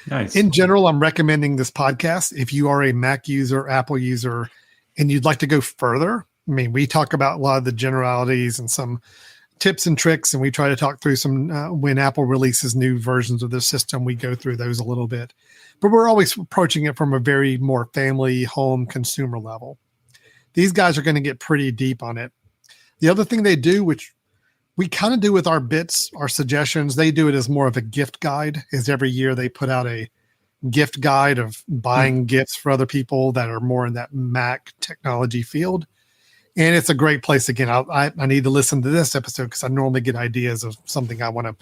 nice. In general, I'm recommending this podcast. If you are a Mac user, Apple user, and you'd like to go further, I mean, we talk about a lot of the generalities and some tips and tricks, and we try to talk through some when Apple releases new versions of their system, we go through those a little bit. But we're always approaching it from a very more family, home, consumer level. These guys are going to get pretty deep on it. The other thing they do, which we kind of do with our bits, our suggestions, they do it as more of a gift guide. As every year they put out a gift guide of buying gifts for other people that are more in that Mac technology field. And it's a great place. Again, I need to listen to this episode because I normally get ideas of something I want to,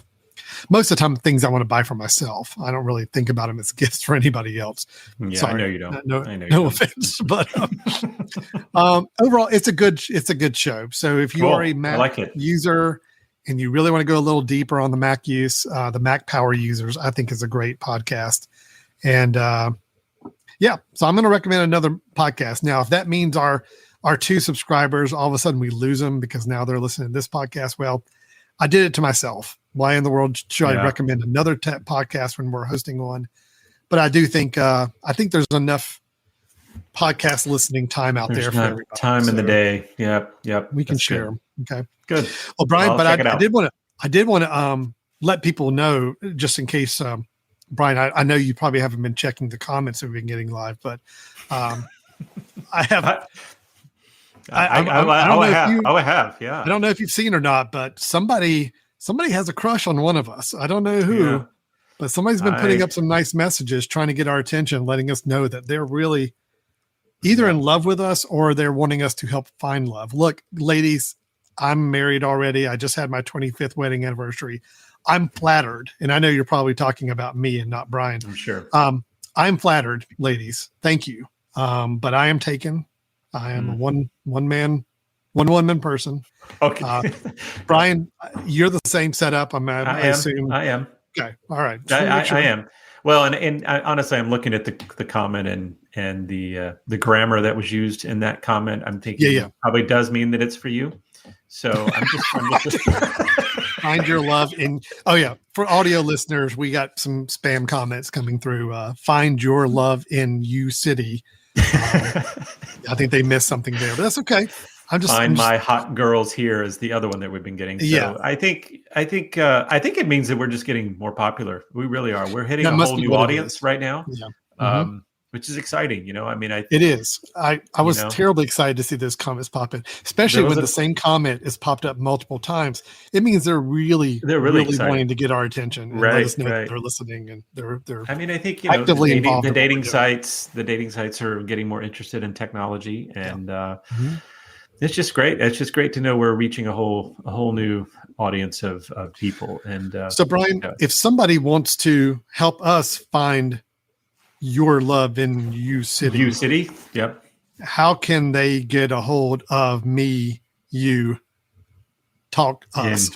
most of the time, things I want to buy for myself. I don't really think about them as gifts for anybody else. Yeah, sorry. I know you don't. No offense, but overall, it's a good show. So if you are a Mac user and you really want to go a little deeper on the Mac use, the Mac Power Users, I think is a great podcast. And so I'm going to recommend another podcast. Now, if that means our 2 subscribers, all of a sudden we lose them because now they're listening to this podcast, well, I did it to myself. Why in the world should I recommend another tech podcast when we're hosting one? But I do think there's enough podcast listening time out there for everybody. Time in the day. Yep. We can share them. Okay. Good. Well, Brian, but I did want to let people know, just in case, Brian, I know you probably haven't been checking the comments that we've been getting live, but I have. I have. Yeah. I don't know if you've seen or not, but somebody has a crush on one of us. I don't know who, but somebody's been putting up some nice messages trying to get our attention, letting us know that they're really either in love with us or they're wanting us to help find love. Look, ladies, I'm married already. I just had my 25th wedding anniversary. I'm flattered. And I know you're probably talking about me and not Brian. I'm sure. I'm flattered, ladies. Thank you. But I am taken. I am a one woman person. Okay. Brian, you're the same setup. I assume. I am. Okay. All right. I am. Well, and honestly, I'm looking at the comment and the grammar that was used in that comment. I'm thinking it probably does mean that it's for you. So I'm just find your love in. Oh yeah, for audio listeners, we got some spam comments coming through. Find your love in U City. I think they missed something there, but that's okay. My hot girls here is the other one that we've been getting. So I think it means that we're just getting more popular. We really are. We're hitting a whole new audience right now. Yeah. Which is exciting, it is. I was terribly excited to see those comments pop in, especially when the same comment is popped up multiple times. It means they're really wanting to get our attention and let us know that they're listening and they're. I think actively involved. The dating sites are getting more interested in technology, and it's just great. It's just great to know we're reaching a whole new audience of people. And so, Brian, if somebody wants to help us find your love in U City. Yep. How can they get a hold of me, you, talk us?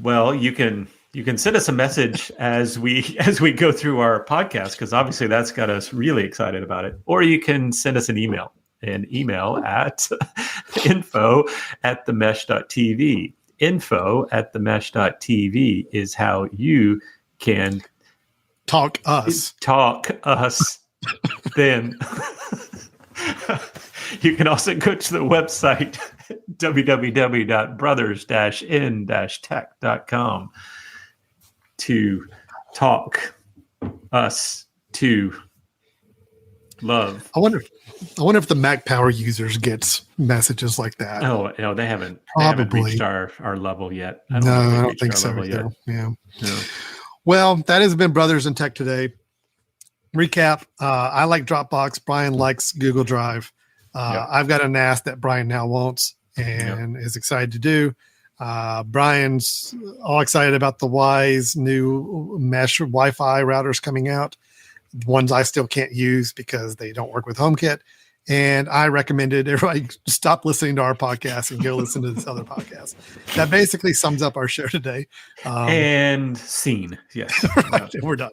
Well, you can send us a message as we go through our podcast, because obviously that's got us really excited about it. Or you can send us an email at info@themesh.tv. Info@themesh.tv is how you can talk us. Then you can also go to the website www.brothers-in-tech.com to talk us to love. I wonder if the Mac Power users gets messages like that. Oh, no, they haven't reached our level yet. I don't think so. Yeah. No. Well, that has been Brothers in Tech today. Recap. I like Dropbox. Brian likes Google Drive. I've got a NAS that Brian now wants and is excited to do. Brian's all excited about the Wyze new mesh Wi-Fi routers coming out. Ones I still can't use because they don't work with HomeKit. And I recommended everybody stop listening to our podcast and go listen to this other podcast. That basically sums up our show today. And scene. Yes. Right, we're done.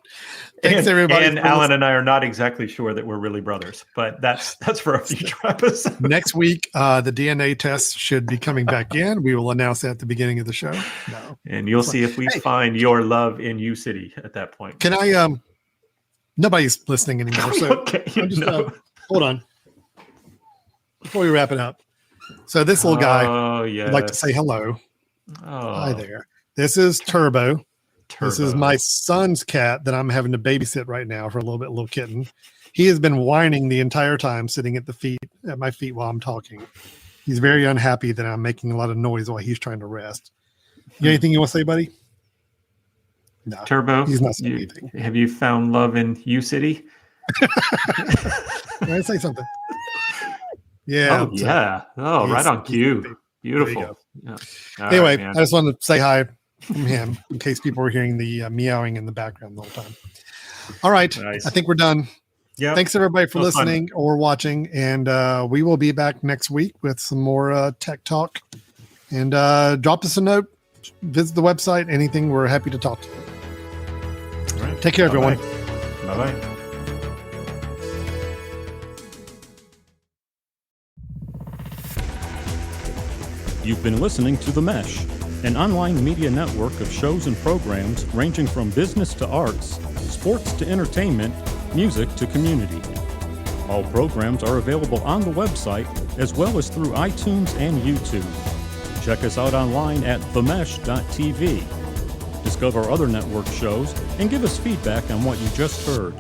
Thanks, everybody. And Alan and I are not exactly sure that we're really brothers, but that's for a future episode. Next week, the DNA test should be coming back in. We will announce that at the beginning of the show. No. And you'll see if we find your love in U City at that point. Can I nobody's listening anymore. So okay, hold on. Before we wrap it up. So this little guy would like to say hello. Oh. Hi there. This is Turbo. This is my son's cat that I'm having to babysit right now for a little kitten. He has been whining the entire time sitting at my feet while I'm talking. He's very unhappy that I'm making a lot of noise while he's trying to rest. You got anything you want to say, buddy? No. Turbo, he's not saying anything. Have you found love in U City? Can I say something? Yeah. Oh, yeah. Oh, right on cue. Beautiful. Yeah. Anyway, I just wanted to say hi from him in case people were hearing the meowing in the background the whole time. All right. Nice. I think we're done. Yeah. Thanks, everybody, for listening or watching. And we will be back next week with some more tech talk. And drop us a note. Visit the website. Anything. We're happy to talk to you. All right. Take care, everyone. Bye-bye. You've been listening to The Mesh, an online media network of shows and programs ranging from business to arts, sports to entertainment, music to community. All programs are available on the website as well as through iTunes and YouTube. Check us out online at themesh.tv. Discover other network shows and give us feedback on what you just heard.